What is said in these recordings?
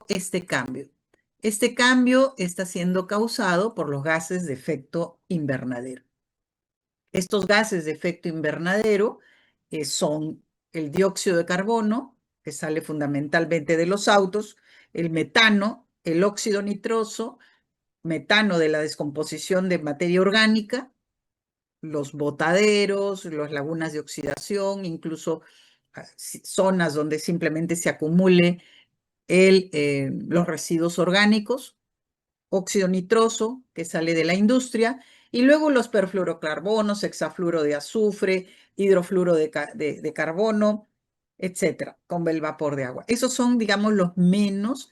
este cambio? Este cambio está siendo causado por los gases de efecto invernadero. Estos gases de efecto invernadero son el dióxido de carbono, que sale fundamentalmente de los autos, el metano, el óxido nitroso, metano de la descomposición de materia orgánica, los botaderos, las lagunas de oxidación, incluso zonas donde simplemente se acumule los residuos orgánicos, óxido nitroso que sale de la industria, y luego los perfluorocarbonos, hexafluoro de azufre, hidrofluoro de carbono, etcétera, con el vapor de agua. Esos son, digamos, los menos,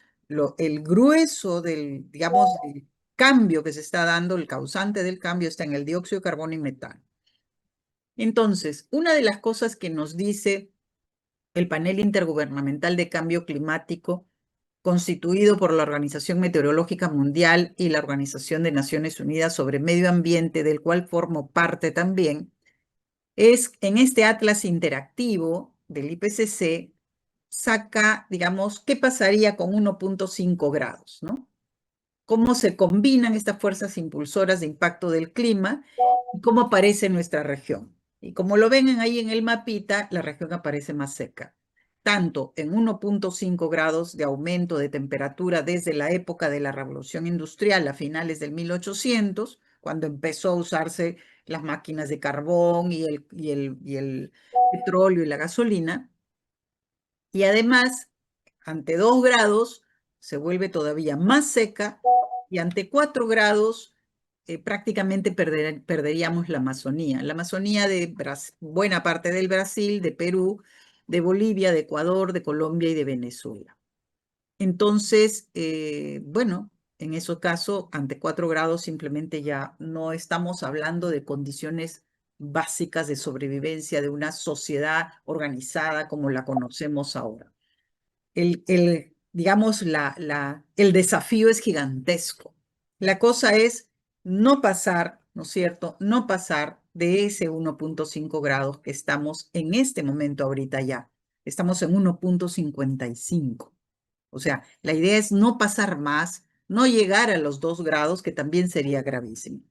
el grueso del, digamos, del cambio que se está dando, el causante del cambio está en el dióxido de carbono y metano. Entonces, una de las cosas que nos dice el panel intergubernamental de cambio climático, constituido por la Organización Meteorológica Mundial y la Organización de Naciones Unidas sobre Medio Ambiente, del cual formo parte también, es en este atlas interactivo del IPCC, saca, digamos, qué pasaría con 1.5 grados, ¿no? Cómo se combinan estas fuerzas impulsoras de impacto del clima y cómo aparece en nuestra región. Y como lo ven ahí en el mapita, la región aparece más seca, tanto en 1.5 grados de aumento de temperatura desde la época de la Revolución Industrial a finales del 1800, cuando empezó a usarse las máquinas de carbón y el petróleo y la gasolina. Y además, ante 2 grados, se vuelve todavía más seca y ante 4 grados prácticamente perderíamos la Amazonía. La Amazonía de buena parte del Brasil, de Perú, de Bolivia, de Ecuador, de Colombia y de Venezuela. Entonces, bueno, en ese caso, ante 4 grados simplemente ya no estamos hablando de condiciones básicas de sobrevivencia de una sociedad organizada como la conocemos ahora. Digamos, el desafío es gigantesco. La cosa es no pasar, ¿no es cierto? No pasar de ese 1.5 grados que estamos en este momento ahorita ya. Estamos en 1.55. O sea, la idea es no pasar más, no llegar a los 2 grados, que también sería gravísimo.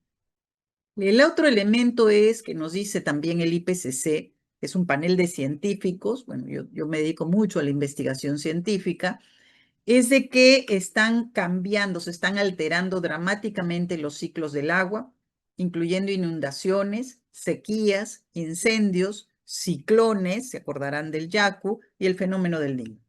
El otro elemento es que nos dice también el IPCC, que es un panel de científicos, bueno, yo me dedico mucho a la investigación científica, es de que están cambiando, se están alterando dramáticamente los ciclos del agua, incluyendo inundaciones, sequías, incendios, ciclones, se acordarán del Yaku, y el fenómeno del Niño.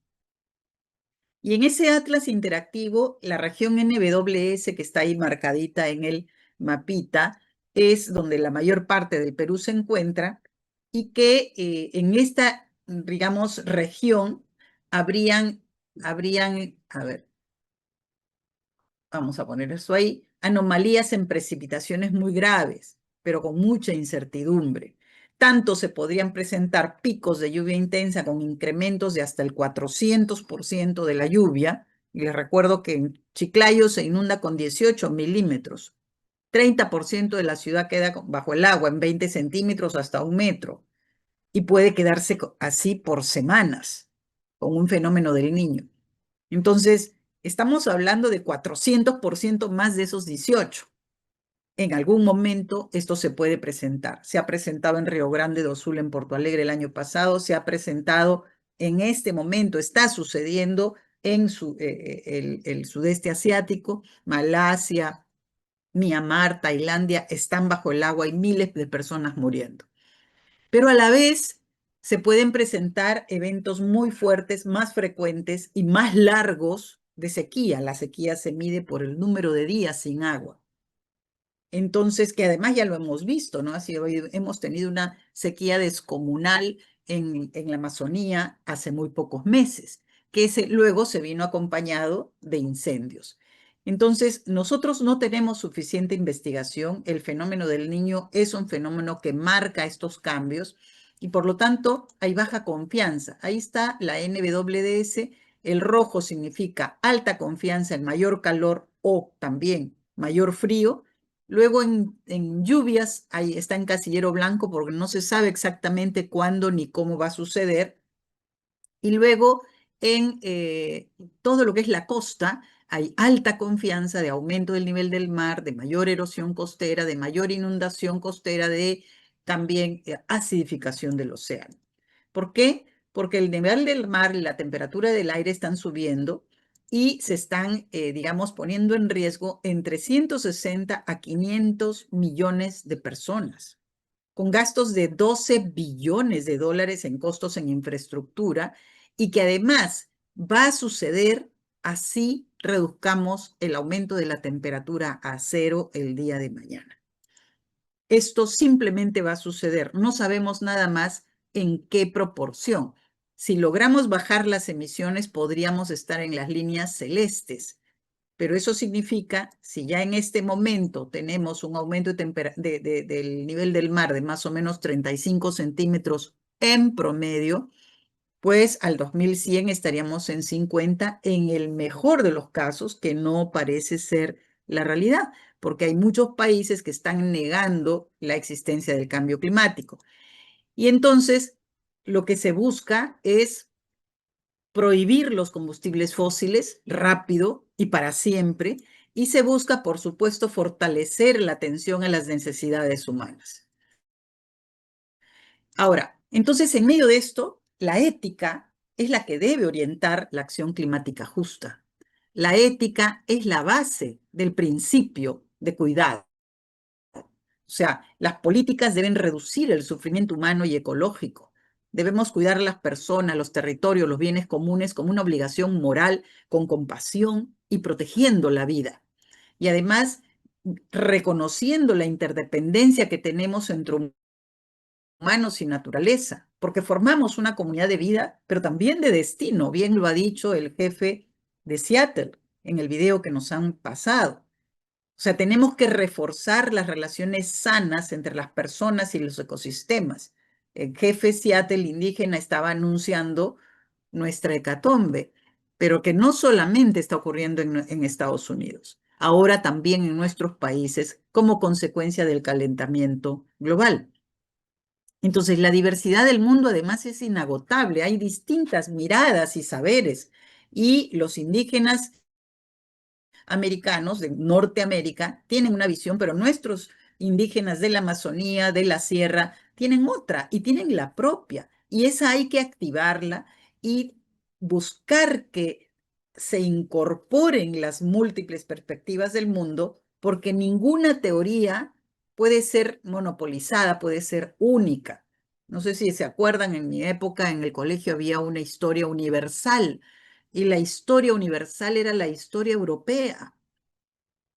Y en ese atlas interactivo, la región NWS, que está ahí marcadita en el mapita, es donde la mayor parte del Perú se encuentra, y que en esta, digamos, región habrían, a ver, vamos a poner eso ahí, anomalías en precipitaciones muy graves, pero con mucha incertidumbre. Tanto se podrían presentar picos de lluvia intensa con incrementos de hasta el 400% de la lluvia. Y les recuerdo que en Chiclayo se inunda con 18 milímetros. 30% de la ciudad queda bajo el agua en 20 centímetros hasta 1 metro. Y puede quedarse así por semanas con un fenómeno del Niño. Entonces, estamos hablando de 400% más de esos 18. En algún momento esto se puede presentar. Se ha presentado en Río Grande do Sul, en Porto Alegre el año pasado, se ha presentado en este momento, está sucediendo en el sudeste asiático, Malasia, Myanmar, Tailandia, están bajo el agua y miles de personas muriendo. Pero a la vez se pueden presentar eventos muy fuertes, más frecuentes y más largos de sequía. La sequía se mide por el número de días sin agua. Entonces, que además ya lo hemos visto, ¿no? Así, hemos tenido una sequía descomunal en la Amazonía hace muy pocos meses, que luego se vino acompañado de incendios. Entonces, nosotros no tenemos suficiente investigación. El fenómeno del Niño es un fenómeno que marca estos cambios y por lo tanto hay baja confianza. Ahí está la NWDS. El rojo significa alta confianza en mayor calor o también mayor frío. Luego en lluvias ahí está en casillero blanco porque no se sabe exactamente cuándo ni cómo va a suceder. Y luego en todo lo que es la costa hay alta confianza de aumento del nivel del mar, de mayor erosión costera, de mayor inundación costera, de también acidificación del océano. ¿Por qué? Porque el nivel del mar y la temperatura del aire están subiendo y se están, digamos, poniendo en riesgo entre 160 a 500 millones de personas, con gastos de 12 billones de dólares en costos en infraestructura y que además va a suceder así reduzcamos el aumento de la temperatura a cero el día de mañana. Esto simplemente va a suceder. No sabemos nada más en qué proporción. Si logramos bajar las emisiones, podríamos estar en las líneas celestes. Pero eso significa, si ya en este momento tenemos un aumento del nivel del mar de más o menos 35 centímetros en promedio, pues al 2100 estaríamos en 50, en el mejor de los casos, que no parece ser la realidad, porque hay muchos países que están negando la existencia del cambio climático. Y entonces, lo que se busca es prohibir los combustibles fósiles rápido y para siempre, y se busca, por supuesto, fortalecer la atención a las necesidades humanas. Ahora, entonces, en medio de esto, la ética es la que debe orientar la acción climática justa. La ética es la base del principio de cuidado. O sea, las políticas deben reducir el sufrimiento humano y ecológico. Debemos cuidar a las personas, los territorios, los bienes comunes como una obligación moral, con compasión y protegiendo la vida. Y además, reconociendo la interdependencia que tenemos entre humanos y naturaleza, porque formamos una comunidad de vida, pero también de destino. Bien lo ha dicho el jefe de Seattle en el video que nos han pasado. O sea, tenemos que reforzar las relaciones sanas entre las personas y los ecosistemas. El jefe Seattle indígena estaba anunciando nuestra hecatombe, pero que no solamente está ocurriendo en Estados Unidos, ahora también en nuestros países como consecuencia del calentamiento global. Entonces, la diversidad del mundo además es inagotable, hay distintas miradas y saberes, y los indígenas americanos de Norteamérica tienen una visión, pero nuestros indígenas de la Amazonía, de la sierra, tienen otra y tienen la propia. Y esa hay que activarla y buscar que se incorporen las múltiples perspectivas del mundo, porque ninguna teoría puede ser monopolizada, puede ser única. No sé si se acuerdan, en mi época en el colegio había una historia universal y la historia universal era la historia europea.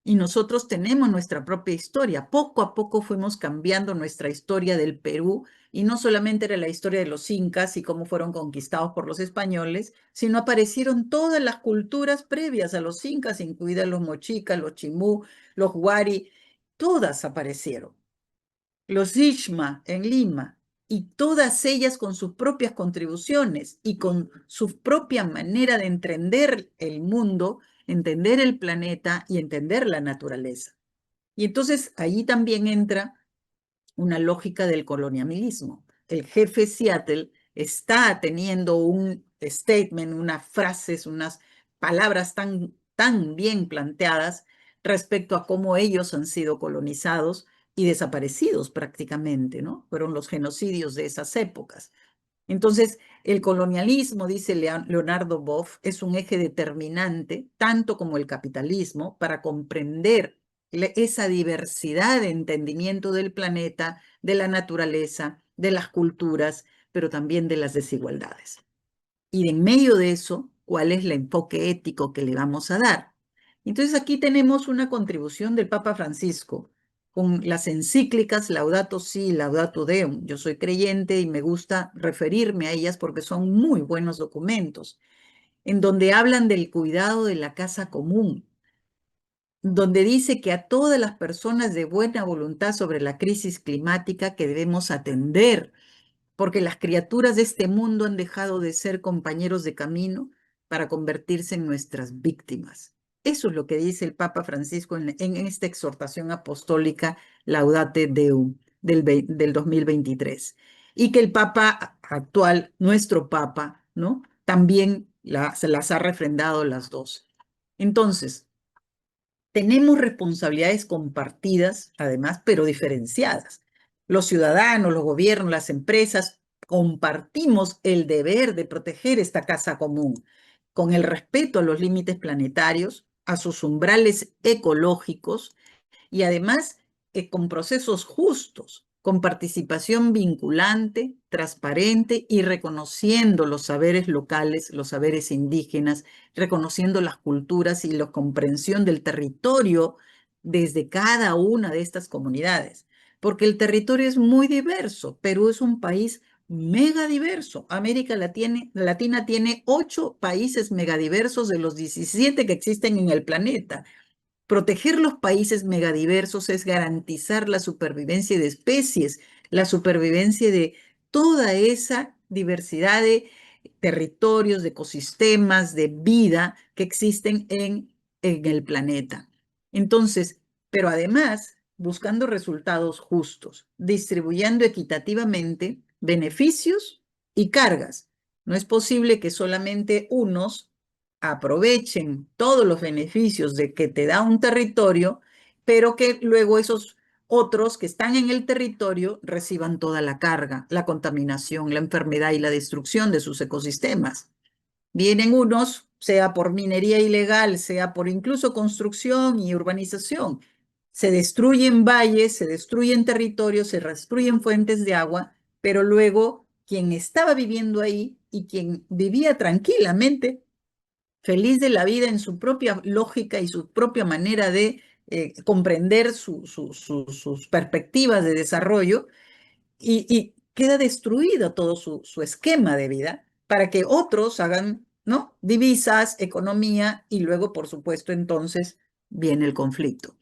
Y nosotros tenemos nuestra propia historia. Poco a poco fuimos cambiando nuestra historia del Perú, y no solamente era la historia de los incas y cómo fueron conquistados por los españoles, sino aparecieron todas las culturas previas a los incas, incluidas los mochicas, los chimú, los huari, todas aparecieron. Los Ishma en Lima, y todas ellas con sus propias contribuciones y con su propia manera de entender el mundo, entender el planeta y entender la naturaleza. Y entonces ahí también entra una lógica del colonialismo. El jefe Seattle está teniendo un statement, unas frases, unas palabras tan bien planteadas respecto a cómo ellos han sido colonizados y desaparecidos prácticamente, ¿no? Fueron los genocidios de esas épocas. Entonces, el colonialismo, dice Leonardo Boff, es un eje determinante, tanto como el capitalismo, para comprender esa diversidad de entendimiento del planeta, de la naturaleza, de las culturas, pero también de las desigualdades. Y en medio de eso, ¿cuál es el enfoque ético que le vamos a dar? Entonces aquí tenemos una contribución del Papa Francisco con las encíclicas Laudato Si, Laudato Deum. Yo soy creyente y me gusta referirme a ellas porque son muy buenos documentos, en donde hablan del cuidado de la casa común, donde dice que a todas las personas de buena voluntad sobre la crisis climática que debemos atender, porque las criaturas de este mundo han dejado de ser compañeros de camino para convertirse en nuestras víctimas. Eso es lo que dice el Papa Francisco en esta exhortación apostólica Laudate Deum del 2023. Y que el Papa actual, nuestro Papa, ¿no? También se las ha refrendado las dos. Entonces, tenemos responsabilidades compartidas, además, pero diferenciadas. Los ciudadanos, los gobiernos, las empresas, compartimos el deber de proteger esta casa común, con el respeto a los límites planetarios, a sus umbrales ecológicos y además con procesos justos, con participación vinculante, transparente y reconociendo los saberes locales, los saberes indígenas, reconociendo las culturas y la comprensión del territorio desde cada una de estas comunidades. Porque el territorio es muy diverso. Perú es un país megadiverso. América Latina tiene 8 países megadiversos de los 17 que existen en el planeta. Proteger los países megadiversos es garantizar la supervivencia de especies, la supervivencia de toda esa diversidad de territorios, de ecosistemas, de vida que existen en el planeta. Entonces, pero además, buscando resultados justos, distribuyendo equitativamente beneficios y cargas. No es posible que solamente unos aprovechen todos los beneficios de que te da un territorio, pero que luego esos otros que están en el territorio reciban toda la carga, la contaminación, la enfermedad y la destrucción de sus ecosistemas. Vienen unos, sea por minería ilegal, sea por incluso construcción y urbanización. Se destruyen valles, se destruyen territorios, se destruyen fuentes de agua, pero luego quien estaba viviendo ahí y quien vivía tranquilamente feliz de la vida en su propia lógica y su propia manera de comprender sus perspectivas de desarrollo, y queda destruido todo su esquema de vida para que otros hagan, ¿no? Divisas, economía y luego, por supuesto, entonces viene el conflicto.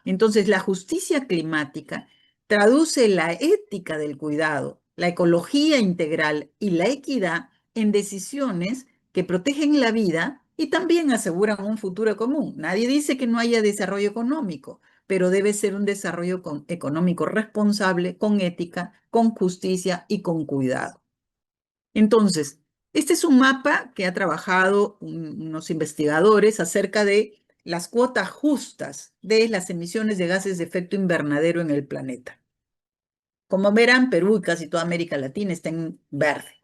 Entonces, la justicia climática traduce la ética del cuidado, la ecología integral y la equidad en decisiones que protegen la vida y también aseguran un futuro común. Nadie dice que no haya desarrollo económico, pero debe ser un desarrollo económico responsable, con ética, con justicia y con cuidado. Entonces, este es un mapa que ha trabajado unos investigadores acerca de las cuotas justas de las emisiones de gases de efecto invernadero en el planeta. Como verán, Perú y casi toda América Latina está en verde,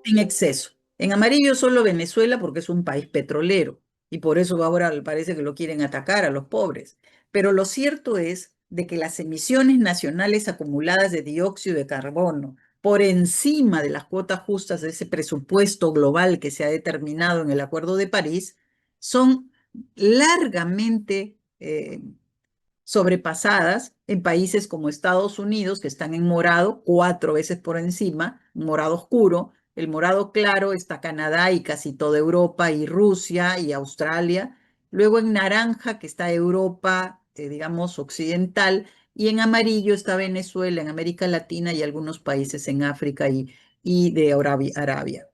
en exceso. En amarillo solo Venezuela porque es un país petrolero y por eso ahora parece que lo quieren atacar a los pobres. Pero lo cierto es de que las emisiones nacionales acumuladas de dióxido de carbono por encima de las cuotas justas de ese presupuesto global que se ha determinado en el Acuerdo de París son largamente sobrepasadas en países como Estados Unidos, que están en morado, 4 veces por encima, morado oscuro. El morado claro está Canadá y casi toda Europa y Rusia y Australia. Luego en naranja, que está Europa, digamos, occidental. Y en amarillo está Venezuela, en América Latina y algunos países en África y de Arabia.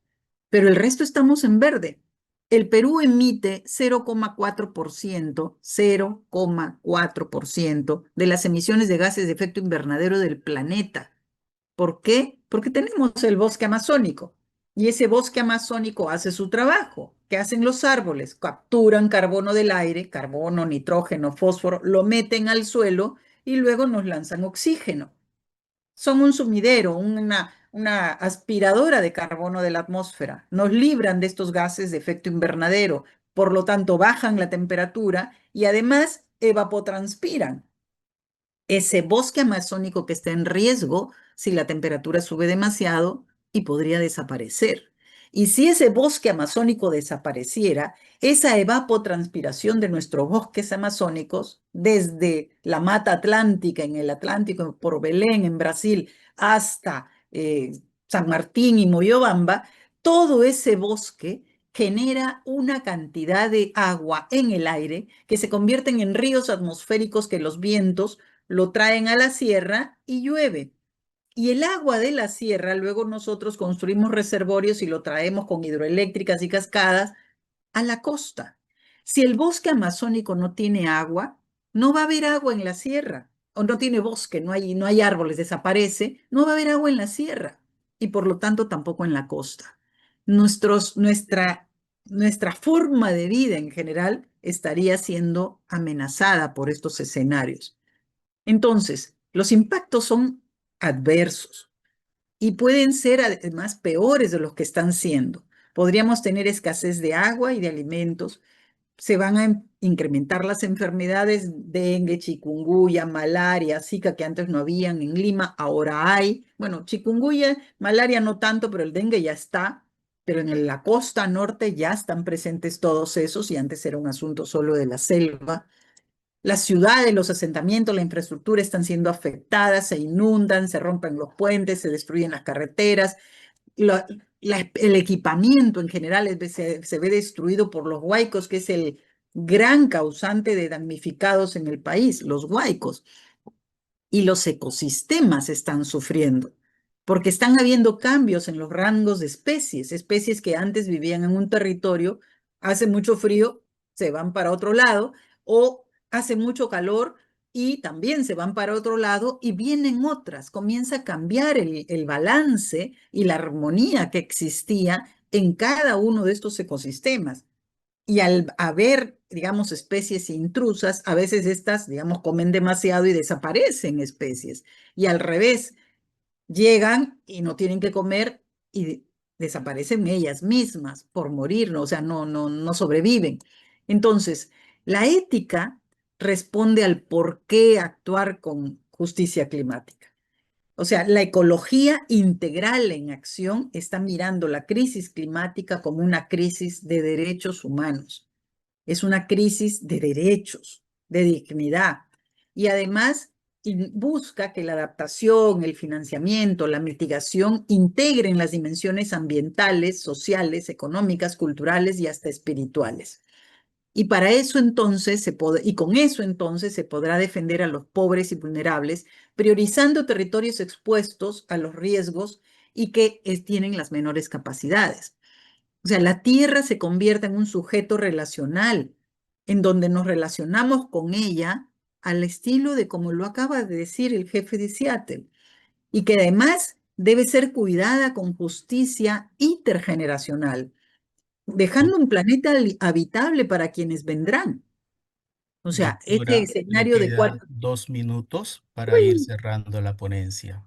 Pero el resto estamos en verde. El Perú emite 0,4%, 0,4% de las emisiones de gases de efecto invernadero del planeta. ¿Por qué? Porque tenemos el bosque amazónico y ese bosque amazónico hace su trabajo. ¿Qué hacen los árboles? Capturan carbono del aire, carbono, nitrógeno, fósforo, lo meten al suelo y luego nos lanzan oxígeno. Son un sumidero, una aspiradora de carbono de la atmósfera. Nos libran de estos gases de efecto invernadero, por lo tanto bajan la temperatura y además evapotranspiran. Ese bosque amazónico que está en riesgo si la temperatura sube demasiado y podría desaparecer. Y si ese bosque amazónico desapareciera, esa evapotranspiración de nuestros bosques amazónicos, desde la mata atlántica en el Atlántico, por Belén en Brasil, hasta San Martín y Moyobamba, todo ese bosque genera una cantidad de agua en el aire que se convierten en ríos atmosféricos que los vientos lo traen a la sierra y llueve. Y el agua de la sierra, luego nosotros construimos reservorios y lo traemos con hidroeléctricas y cascadas a la costa. Si el bosque amazónico no tiene agua, no va a haber agua en la sierra. O no tiene bosque, no hay árboles, desaparece, no va a haber agua en la sierra. Y por lo tanto tampoco en la costa. Nuestra nuestra forma de vida en general estaría siendo amenazada por estos escenarios. Entonces, los impactos son adversos y pueden ser además peores de los que están siendo. Podríamos tener escasez de agua y de alimentos, se van a incrementar las enfermedades, dengue, chikungunya, malaria, zika, que antes no habían en Lima, ahora hay. Bueno, chikungunya, malaria no tanto, pero el dengue ya está. Pero en la costa norte ya están presentes todos esos y antes era un asunto solo de la selva. Las ciudades, los asentamientos, la infraestructura están siendo afectadas, se inundan, se rompen los puentes, se destruyen las carreteras, la, el equipamiento en general se ve destruido por los huaicos, que es el gran causante de damnificados en el país, los huaicos. Y los ecosistemas están sufriendo, porque están habiendo cambios en los rangos de especies, especies que antes vivían en un territorio, hace mucho frío, se van para otro lado, o hace mucho calor y también se van para otro lado y vienen otras. Comienza a cambiar el balance y la armonía que existía en cada uno de estos ecosistemas. Y al haber, digamos, especies intrusas, a veces estas, digamos, comen demasiado y desaparecen especies. Y al revés, llegan y no tienen que comer y desaparecen ellas mismas por morir, ¿no? O sea, no sobreviven. Entonces, la ética responde al por qué actuar con justicia climática. O sea, la ecología integral en acción está mirando la crisis climática como una crisis de derechos humanos. Es una crisis de derechos, de dignidad. Y además busca que la adaptación, el financiamiento, la mitigación integren las dimensiones ambientales, sociales, económicas, culturales y hasta espirituales. Y para eso entonces y con eso entonces se podrá defender a los pobres y vulnerables, priorizando territorios expuestos a los riesgos y que tienen las menores capacidades. O sea, la tierra se convierte en un sujeto relacional, en donde nos relacionamos con ella al estilo de como lo acaba de decir el jefe de Seattle, y que además debe ser cuidada con justicia intergeneracional, dejando un planeta habitable para quienes vendrán. O sea, este Doctora, le escenario de quedan cuatro... 2 minutos para ir cerrando la ponencia.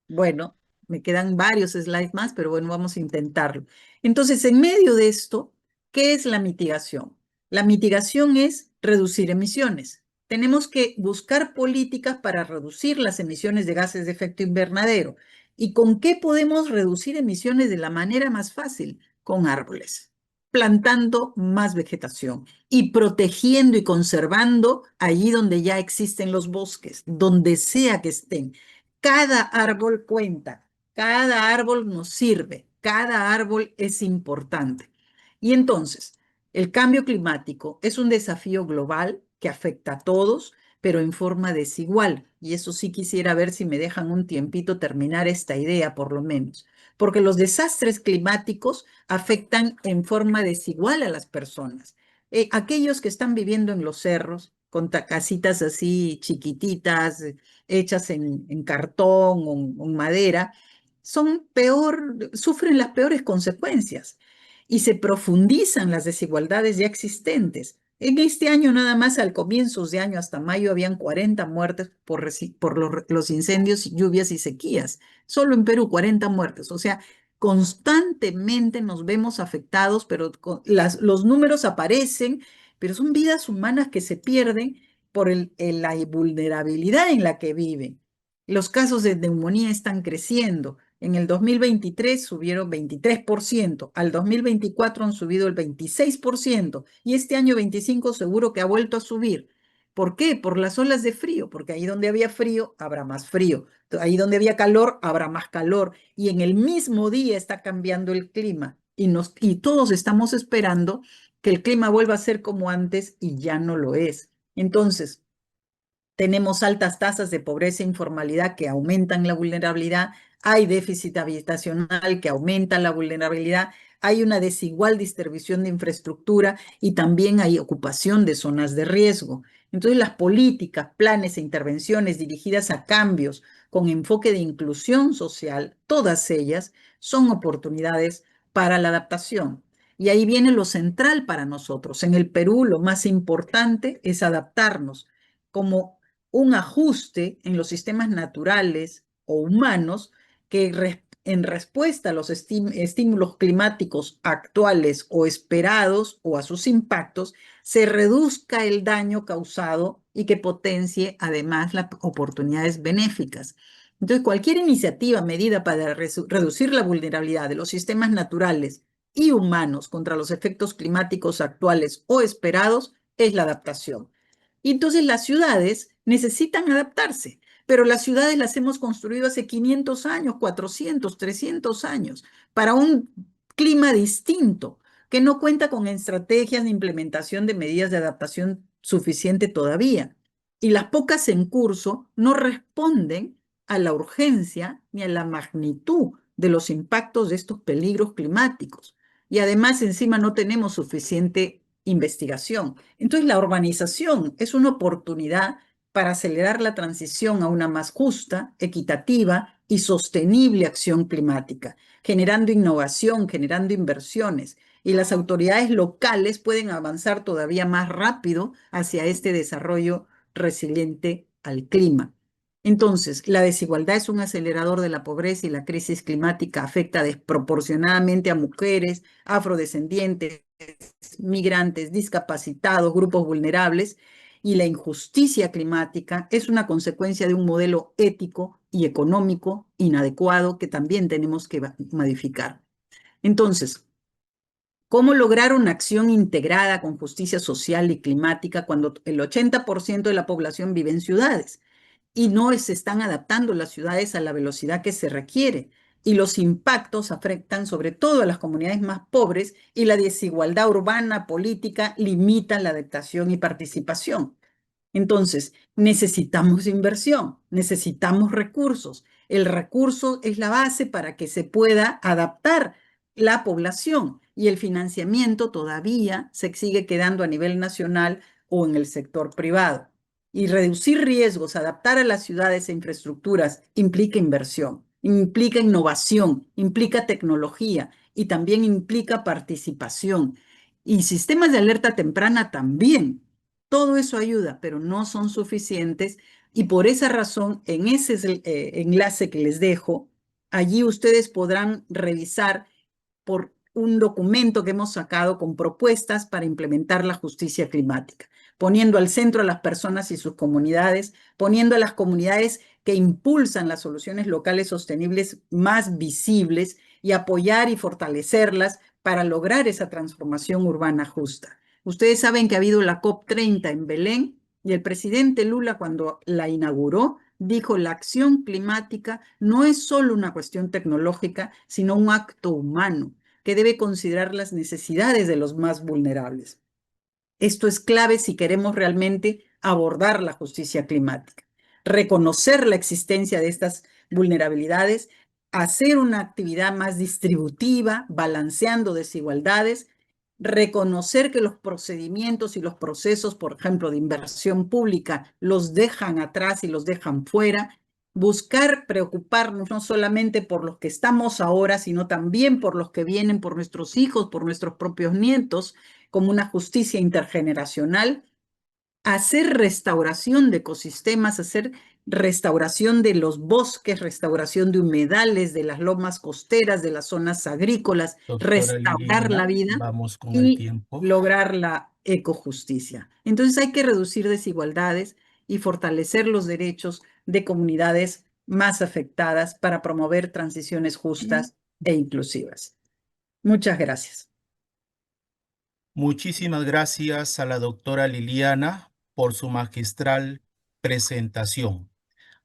Bueno, me quedan varios slides más, pero bueno, vamos a intentarlo. Entonces, en medio de esto, ¿qué es la mitigación? La mitigación es reducir emisiones. Tenemos que buscar políticas para reducir las emisiones de gases de efecto invernadero. ¿Y con qué podemos reducir emisiones de la manera más fácil? Con árboles, plantando más vegetación y protegiendo y conservando allí donde ya existen los bosques, donde sea que estén. Cada árbol cuenta, cada árbol nos sirve, cada árbol es importante. Y entonces, el cambio climático es un desafío global que afecta a todos, pero en forma desigual. Y eso sí quisiera ver si me dejan un tiempito terminar esta idea, por lo menos. Porque los desastres climáticos afectan en forma desigual a las personas. Aquellos que están viviendo en los cerros, con casitas así chiquititas, hechas en cartón o en madera, sufren las peores consecuencias y se profundizan las desigualdades ya existentes. En este año nada más, al comienzos de año hasta mayo, habían 40 muertes por los incendios, lluvias y sequías. Solo en Perú, 40 muertes. O sea, constantemente nos vemos afectados, pero los números aparecen, pero son vidas humanas que se pierden por la vulnerabilidad en la que viven. Los casos de neumonía están creciendo. En el 2023 subieron 23%, al 2024 han subido el 26% y este año 25 seguro que ha vuelto a subir. ¿Por qué? Por las olas de frío, porque ahí donde había frío habrá más frío, ahí donde había calor habrá más calor y en el mismo día está cambiando el clima y todos estamos esperando que el clima vuelva a ser como antes y ya no lo es. Entonces, tenemos altas tasas de pobreza e informalidad que aumentan la vulnerabilidad, hay déficit habitacional que aumenta la vulnerabilidad, hay una desigual distribución de infraestructura y también hay ocupación de zonas de riesgo. Entonces, las políticas, planes e intervenciones dirigidas a cambios con enfoque de inclusión social, todas ellas son oportunidades para la adaptación. Y ahí viene lo central para nosotros. En el Perú lo más importante es adaptarnos como un ajuste en los sistemas naturales o humanos que en respuesta a los estímulos climáticos actuales o esperados o a sus impactos, se reduzca el daño causado y que potencie además las oportunidades benéficas. Entonces, cualquier iniciativa, medida para reducir la vulnerabilidad de los sistemas naturales y humanos contra los efectos climáticos actuales o esperados es la adaptación. Y entonces las ciudades necesitan adaptarse, pero las ciudades las hemos construido hace 500 años, 400, 300 años, para un clima distinto, que no cuenta con estrategias de implementación de medidas de adaptación suficiente todavía. Y las pocas en curso no responden a la urgencia ni a la magnitud de los impactos de estos peligros climáticos. Y además encima no tenemos suficiente investigación. Entonces la urbanización es una oportunidad para acelerar la transición a una más justa, equitativa y sostenible acción climática, generando innovación, generando inversiones, y las autoridades locales pueden avanzar todavía más rápido hacia este desarrollo resiliente al clima. Entonces, la desigualdad es un acelerador de la pobreza y la crisis climática afecta desproporcionadamente a mujeres, afrodescendientes, migrantes, discapacitados, grupos vulnerables, y la injusticia climática es una consecuencia de un modelo ético y económico inadecuado que también tenemos que modificar. Entonces, ¿cómo lograr una acción integrada con justicia social y climática cuando el 80% de la población vive en ciudades y no se están adaptando las ciudades a la velocidad que se requiere? Y los impactos afectan sobre todo a las comunidades más pobres y la desigualdad urbana política limita la adaptación y participación. Entonces, necesitamos inversión, necesitamos recursos. El recurso es la base para que se pueda adaptar la población y el financiamiento todavía se sigue quedando a nivel nacional o en el sector privado. Y reducir riesgos, adaptar a las ciudades e infraestructuras implica inversión, implica innovación, implica tecnología y también implica participación. Y sistemas de alerta temprana también. Todo eso ayuda, pero no son suficientes y por esa razón, en ese enlace que les dejo, allí ustedes podrán revisar por un documento que hemos sacado con propuestas para implementar la justicia climática, poniendo al centro a las personas y sus comunidades, poniendo a las comunidades que impulsan las soluciones locales sostenibles más visibles y apoyar y fortalecerlas para lograr esa transformación urbana justa. Ustedes saben que ha habido la COP30 en Belén y el presidente Lula, cuando la inauguró, dijo: la acción climática no es solo una cuestión tecnológica, sino un acto humano que debe considerar las necesidades de los más vulnerables. Esto es clave si queremos realmente abordar la justicia climática. Reconocer la existencia de estas vulnerabilidades, hacer una actividad más distributiva, balanceando desigualdades, reconocer que los procedimientos y los procesos, por ejemplo, de inversión pública, los dejan atrás y los dejan fuera, buscar preocuparnos no solamente por los que estamos ahora, sino también por los que vienen, por nuestros hijos, por nuestros propios nietos, como una justicia intergeneracional, hacer restauración de ecosistemas, hacer restauración de los bosques, restauración de humedales, de las lomas costeras, de las zonas agrícolas, Doctora restaurar la Liliana, vida vamos con el y tiempo. lograr la ecojusticia. Entonces hay que reducir desigualdades y fortalecer los derechos de comunidades más afectadas para promover transiciones justas e inclusivas. Muchas gracias. Muchísimas gracias a la doctora Liliana por su magistral presentación.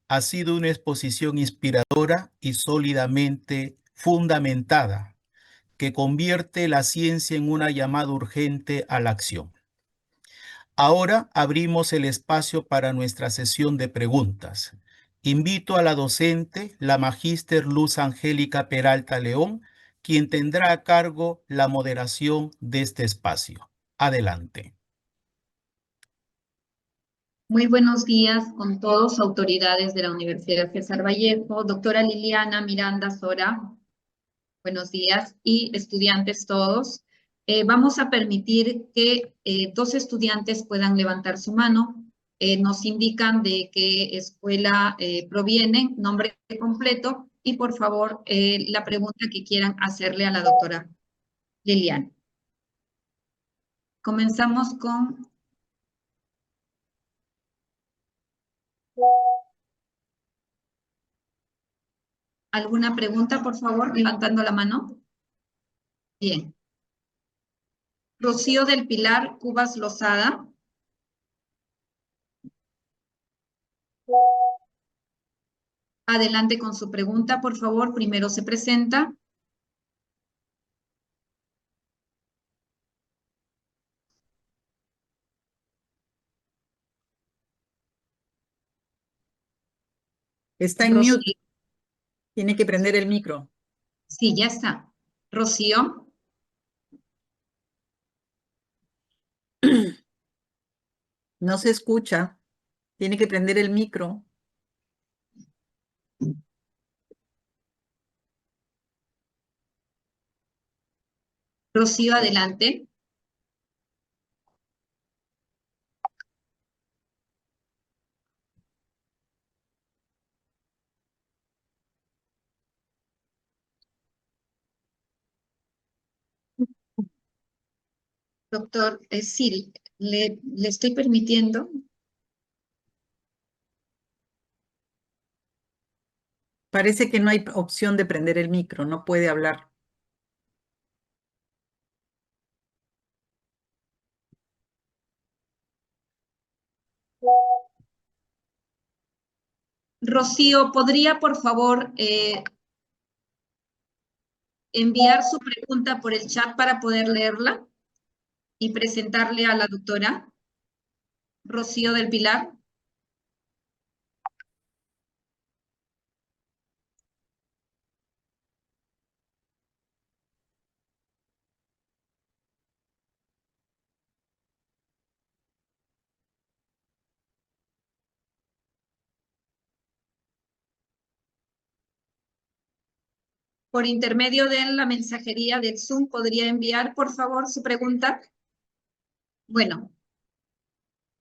Ha sido una exposición inspiradora y sólidamente fundamentada que convierte la ciencia en una llamada urgente a la acción. Ahora abrimos el espacio para nuestra sesión de preguntas. Invito a la docente, la magíster Luz Angélica Peralta León, quien tendrá a cargo la moderación de este espacio. Adelante. Muy buenos días con todos, autoridades de la Universidad César Vallejo, doctora Liliana Miranda Sora, buenos días, y estudiantes todos. Vamos a permitir que dos estudiantes puedan levantar su mano. Nos indican de qué escuela provienen, nombre completo y por favor la pregunta que quieran hacerle a la doctora Liliana. Comenzamos con alguna pregunta, por favor, levantando la mano. Bien. Rocío del Pilar Cubas Lozada. Adelante con su pregunta, por favor. Primero se presenta. Está en mute. Rocío. Tiene que prender el micro. Sí, ya está. Rocío. No se escucha. Tiene que prender el micro. Rocío, adelante. Doctor, sí, le estoy permitiendo. Parece que no hay opción de prender el micro. No puede hablar. Rocío, ¿podría por favor enviar su pregunta por el chat para poder leerla y presentarle a la doctora Rocío del Pilar? Por intermedio de la mensajería del Zoom, ¿podría enviar por favor su pregunta? Bueno,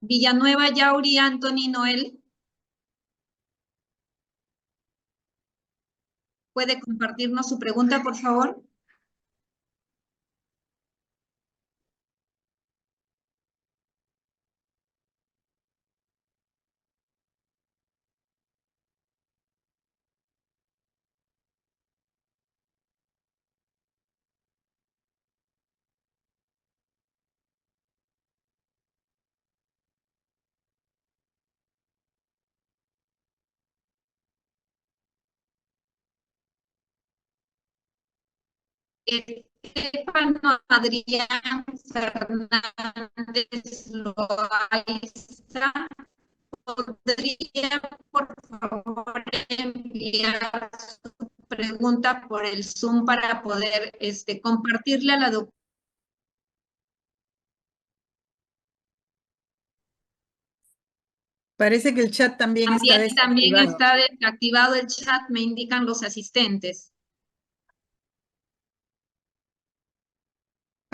Villanueva Yauri Anthony Noel. ¿Puede compartirnos su pregunta, por favor? Estefano Adrián Fernández Loaiza, ¿podría por favor enviar su pregunta por el Zoom para poder compartirle a la doctora? Parece que el chat también está También desactivado. está desactivado el chat, me indican los asistentes.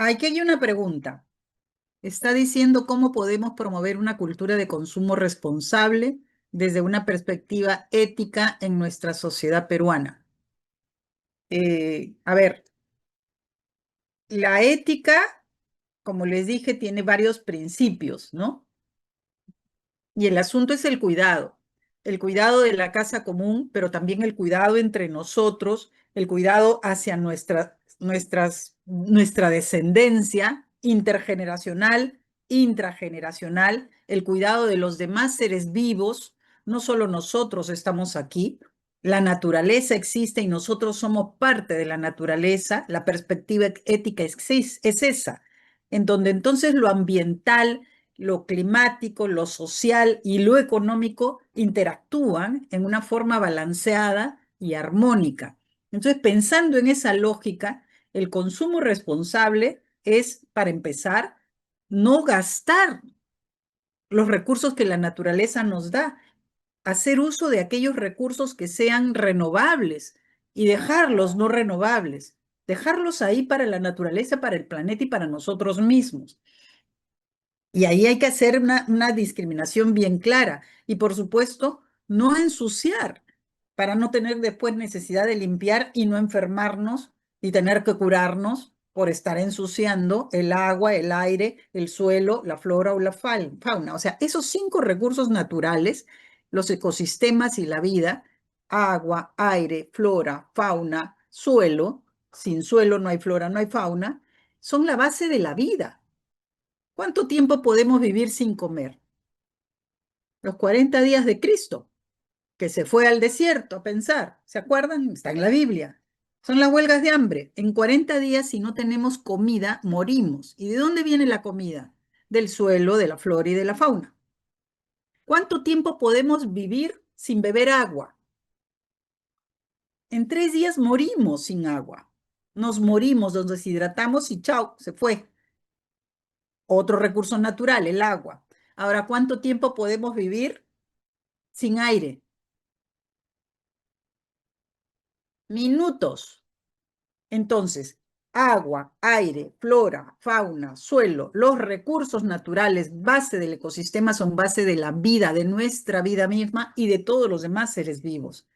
Aquí hay una pregunta. Está diciendo cómo podemos promover una cultura de consumo responsable desde una perspectiva ética en nuestra sociedad peruana. A ver, la ética, como les dije, tiene varios principios, ¿no? Y el asunto es el cuidado de la casa común, pero también el cuidado entre nosotros, el cuidado hacia nuestra descendencia intergeneracional, intrageneracional, el cuidado de los demás seres vivos. No solo nosotros estamos aquí, la naturaleza existe y nosotros somos parte de la naturaleza. La perspectiva ética es esa, en donde entonces lo ambiental, lo climático, lo social y lo económico interactúan en una forma balanceada y armónica. Entonces, pensando en esa lógica, el consumo responsable es, para empezar, no gastar los recursos que la naturaleza nos da, hacer uso de aquellos recursos que sean renovables y dejar los no renovables. dejarlos ahí para la naturaleza, para el planeta y para nosotros mismos. Y ahí hay que hacer una discriminación bien clara. Y por supuesto, no ensuciar para no tener después necesidad de limpiar y no enfermarnos y tener que curarnos por estar ensuciando el agua, el aire, el suelo, la flora o la fauna. O sea, esos 5 recursos naturales, los ecosistemas y la vida, agua, aire, flora, fauna, suelo, sin suelo no hay flora, no hay fauna, son la base de la vida. ¿Cuánto tiempo podemos vivir sin comer? Los 40 días de Cristo, que se fue al desierto a pensar. ¿Se acuerdan? Está en la Biblia. Son las huelgas de hambre. En 40 días, si no tenemos comida, morimos. ¿Y de dónde viene la comida? Del suelo, de la flora y de la fauna. ¿Cuánto tiempo podemos vivir sin beber agua? En 3 días morimos sin agua. Nos morimos, nos deshidratamos y chao, se fue. Otro recurso natural, el agua. Ahora, ¿cuánto tiempo podemos vivir sin aire? Minutos. Entonces, agua, aire, flora, fauna, suelo, los recursos naturales, base del ecosistema, son base de la vida, de nuestra vida misma y de todos los demás seres vivos.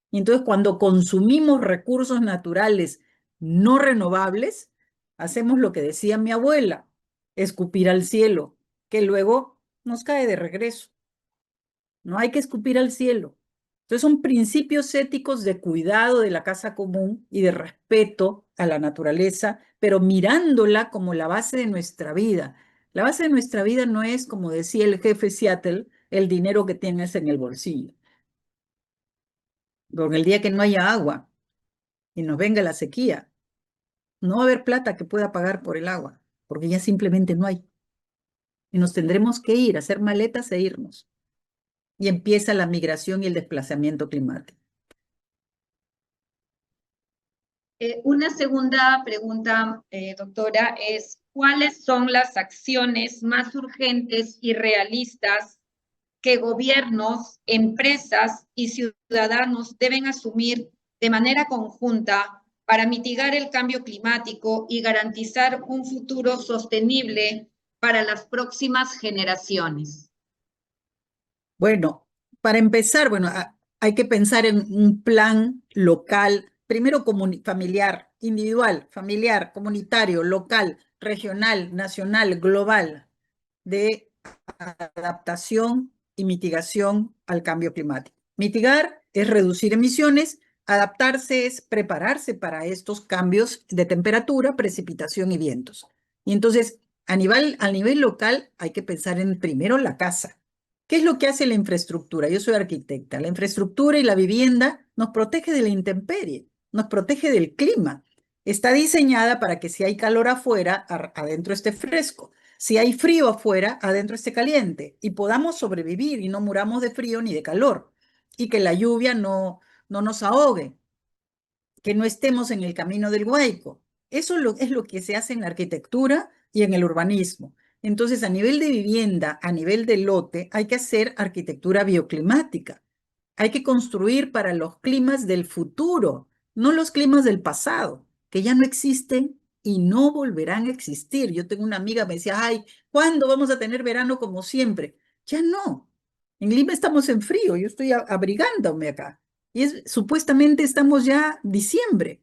Y entonces, cuando consumimos recursos naturales no renovables, hacemos lo que decía mi abuela, escupir al cielo, que luego nos cae de regreso. No hay que escupir al cielo. Entonces son principios éticos de cuidado de la casa común y de respeto a la naturaleza, pero mirándola como la base de nuestra vida. La base de nuestra vida no es, como decía el jefe Seattle, el dinero que tienes en el bolsillo. Porque el día que no haya agua y nos venga la sequía, no va a haber plata que pueda pagar por el agua, porque ya simplemente no hay. Y nos tendremos que ir, hacer maletas e irnos. Y empieza la migración y el desplazamiento climático. Una segunda pregunta, doctora, es ¿cuáles son las acciones más urgentes y realistas que gobiernos, empresas y ciudadanos deben asumir de manera conjunta para mitigar el cambio climático y garantizar un futuro sostenible para las próximas generaciones? Bueno, para empezar, hay que pensar en un plan local, primero familiar, individual, familiar, comunitario, local, regional, nacional, global, de adaptación y mitigación al cambio climático. Mitigar es reducir emisiones, adaptarse es prepararse para estos cambios de temperatura, precipitación y vientos. Y entonces, a nivel local, hay que pensar en primero la casa. ¿Qué es lo que hace la infraestructura? Yo soy arquitecta. La infraestructura y la vivienda nos protege de la intemperie, nos protege del clima. Está diseñada para que si hay calor afuera, adentro esté fresco. Si hay frío afuera, adentro esté caliente. Y podamos sobrevivir y no muramos de frío ni de calor. Y que la lluvia no nos ahogue. Que no estemos en el camino del Guayco. Eso es lo que se hace en la arquitectura y en el urbanismo. Entonces, a nivel de vivienda, a nivel de lote, hay que hacer arquitectura bioclimática. Hay que construir para los climas del futuro, no los climas del pasado, que ya no existen y no volverán a existir. Yo tengo una amiga que me decía, ay, ¿cuándo vamos a tener verano como siempre? Ya no. En Lima estamos en frío, yo estoy abrigándome acá. Y supuestamente estamos ya diciembre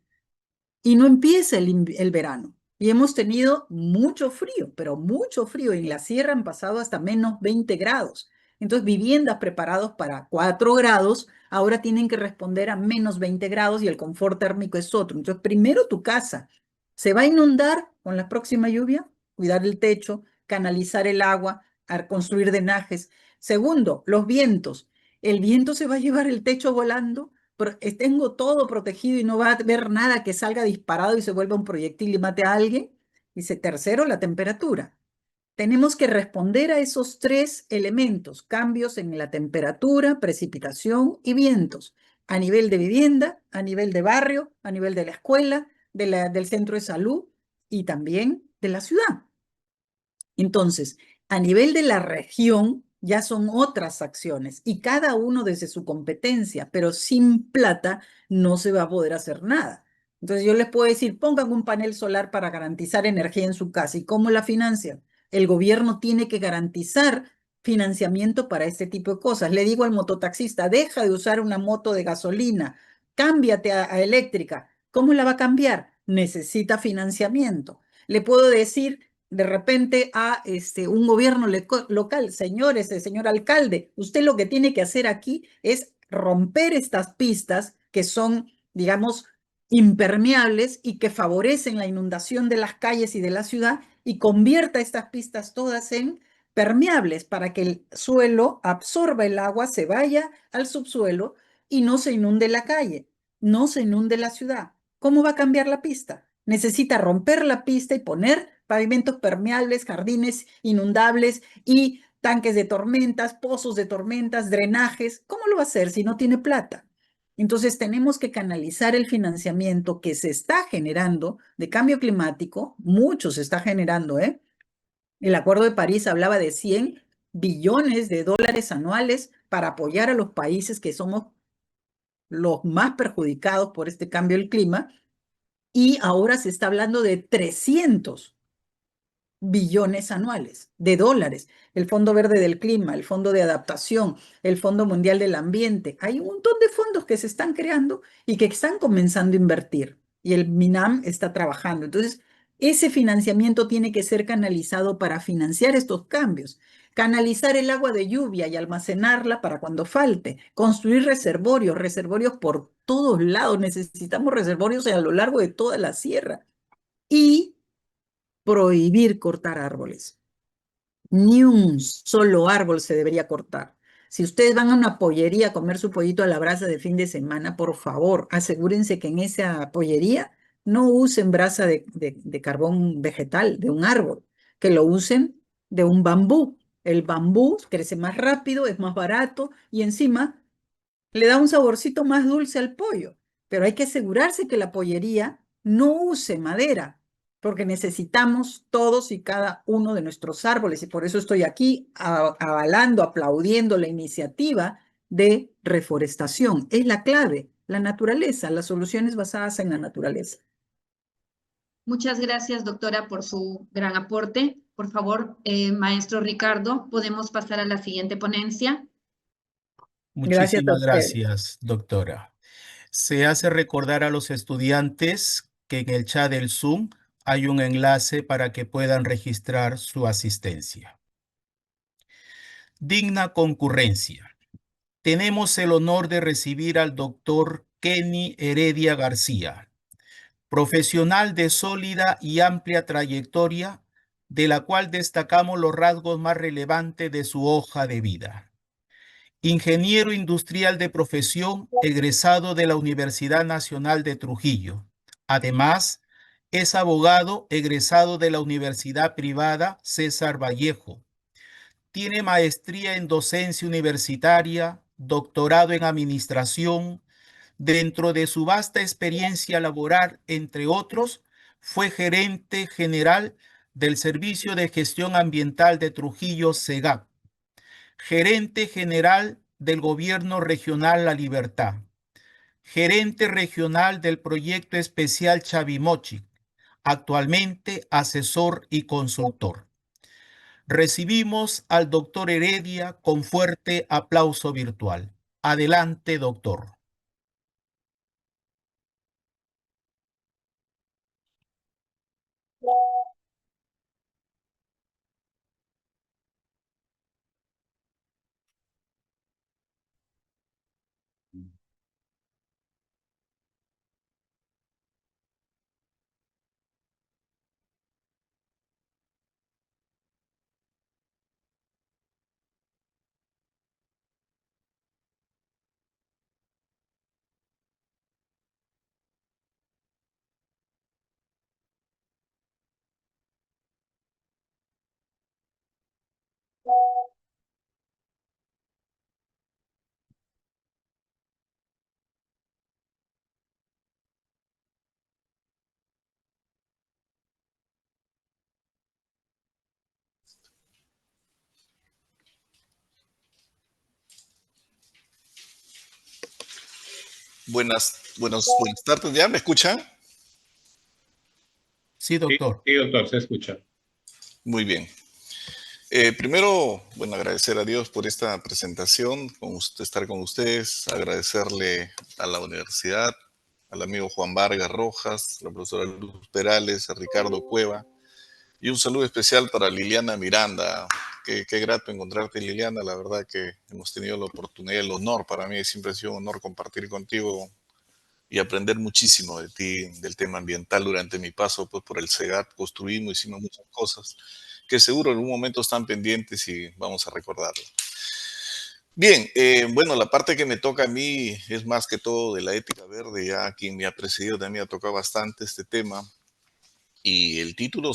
y no empieza el verano. Y hemos tenido mucho frío, pero mucho frío. En la sierra han pasado hasta menos 20 grados. Entonces, viviendas preparadas para 4 grados ahora tienen que responder a menos 20 grados y el confort térmico es otro. Entonces, primero tu casa. ¿Se va a inundar con la próxima lluvia? Cuidar el techo, canalizar el agua, construir drenajes. Segundo, los vientos. ¿El viento se va a llevar el techo volando? Tengo todo protegido y no va a haber nada que salga disparado y se vuelva un proyectil y mate a alguien. Dice, tercero, la temperatura. Tenemos que responder a esos 3 elementos, cambios en la temperatura, precipitación y vientos, a nivel de vivienda, a nivel de barrio, a nivel de la escuela, del centro de salud y también de la ciudad. Entonces, a nivel de la región, ya son otras acciones y cada uno desde su competencia, pero sin plata no se va a poder hacer nada. Entonces yo les puedo decir, pongan un panel solar para garantizar energía en su casa. ¿Y cómo la financian? El gobierno tiene que garantizar financiamiento para este tipo de cosas. Le digo al mototaxista, deja de usar una moto de gasolina, cámbiate a eléctrica. ¿Cómo la va a cambiar? Necesita financiamiento. Le puedo decir de repente a un gobierno local, señores, señor alcalde, usted lo que tiene que hacer aquí es romper estas pistas que son, digamos, impermeables y que favorecen la inundación de las calles y de la ciudad y convierta estas pistas todas en permeables para que el suelo absorba el agua, se vaya al subsuelo y no se inunde la calle, no se inunde la ciudad. ¿Cómo va a cambiar la pista? Necesita romper la pista y poner pavimentos permeables, jardines inundables y tanques de tormentas, pozos de tormentas, drenajes. ¿Cómo lo va a hacer si no tiene plata? Entonces tenemos que canalizar el financiamiento que se está generando de cambio climático, mucho se está generando, ¿eh? El Acuerdo de París hablaba de 100 billones de dólares anuales para apoyar a los países que somos los más perjudicados por este cambio del clima, y ahora se está hablando de 300 billones anuales de dólares. El Fondo Verde del Clima, el Fondo de Adaptación, el Fondo Mundial del Ambiente. Hay un montón de fondos que se están creando y que están comenzando a invertir. Y el MINAM está trabajando. Entonces, ese financiamiento tiene que ser canalizado para financiar estos cambios. Canalizar el agua de lluvia y almacenarla para cuando falte. Construir reservorios, reservorios por todos lados. Necesitamos reservorios a lo largo de toda la sierra. Y prohibir cortar árboles. Ni un solo árbol se debería cortar. Si ustedes van a una pollería a comer su pollito a la brasa de fin de semana, por favor, asegúrense que en esa pollería no usen brasa de carbón vegetal, de un árbol, que lo usen de un bambú. El bambú crece más rápido, es más barato y encima le da un saborcito más dulce al pollo, pero hay que asegurarse que la pollería no use madera, porque necesitamos todos y cada uno de nuestros árboles, y por eso estoy aquí avalando, aplaudiendo la iniciativa de reforestación. Es la clave, la naturaleza, las soluciones basadas en la naturaleza. Muchas gracias, doctora, por su gran aporte. Por favor, maestro Ricardo, podemos pasar a la siguiente ponencia. Gracias a Muchísimas ustedes. gracias, doctora. Se hace recordar a los estudiantes que en el chat del Zoom hay un enlace para que puedan registrar su asistencia. Digna concurrencia. Tenemos el honor de recibir al doctor Kenny Heredia García, profesional de sólida y amplia trayectoria, de la cual destacamos los rasgos más relevantes de su hoja de vida. Ingeniero industrial de profesión, egresado de la Universidad Nacional de Trujillo. Además, es abogado egresado de la Universidad Privada César Vallejo. Tiene maestría en docencia universitaria, doctorado en administración. Dentro de su vasta experiencia laboral, entre otros, fue gerente general del Servicio de Gestión Ambiental de Trujillo, SEGAP, gerente general del Gobierno Regional La Libertad, gerente regional del Proyecto Especial Chavimochic, actualmente asesor y consultor. Recibimos al doctor Heredia con fuerte aplauso virtual. Adelante, doctor. Buenas tardes, ¿ya me escuchan? Sí, doctor. Sí, doctor, se escucha. Muy bien. Primero, bueno, agradecer a Dios por esta presentación, estar con ustedes, agradecerle a la universidad, al amigo Juan Vargas Rojas, a la profesora Luz Perales, a Ricardo Cueva, y un saludo especial para Liliana Miranda. Qué grato encontrarte, Liliana. La verdad que hemos tenido la oportunidad, el honor, para mí siempre ha sido un honor compartir contigo y aprender muchísimo de ti, del tema ambiental durante mi paso pues, por el SEGAT. Construimos, hicimos muchas cosas que seguro en algún momento están pendientes y vamos a recordarlo. Bien, bueno, la parte que me toca a mí es más que todo de la ética verde. Ya quien me ha precedido también ha tocado bastante este tema. Y el título,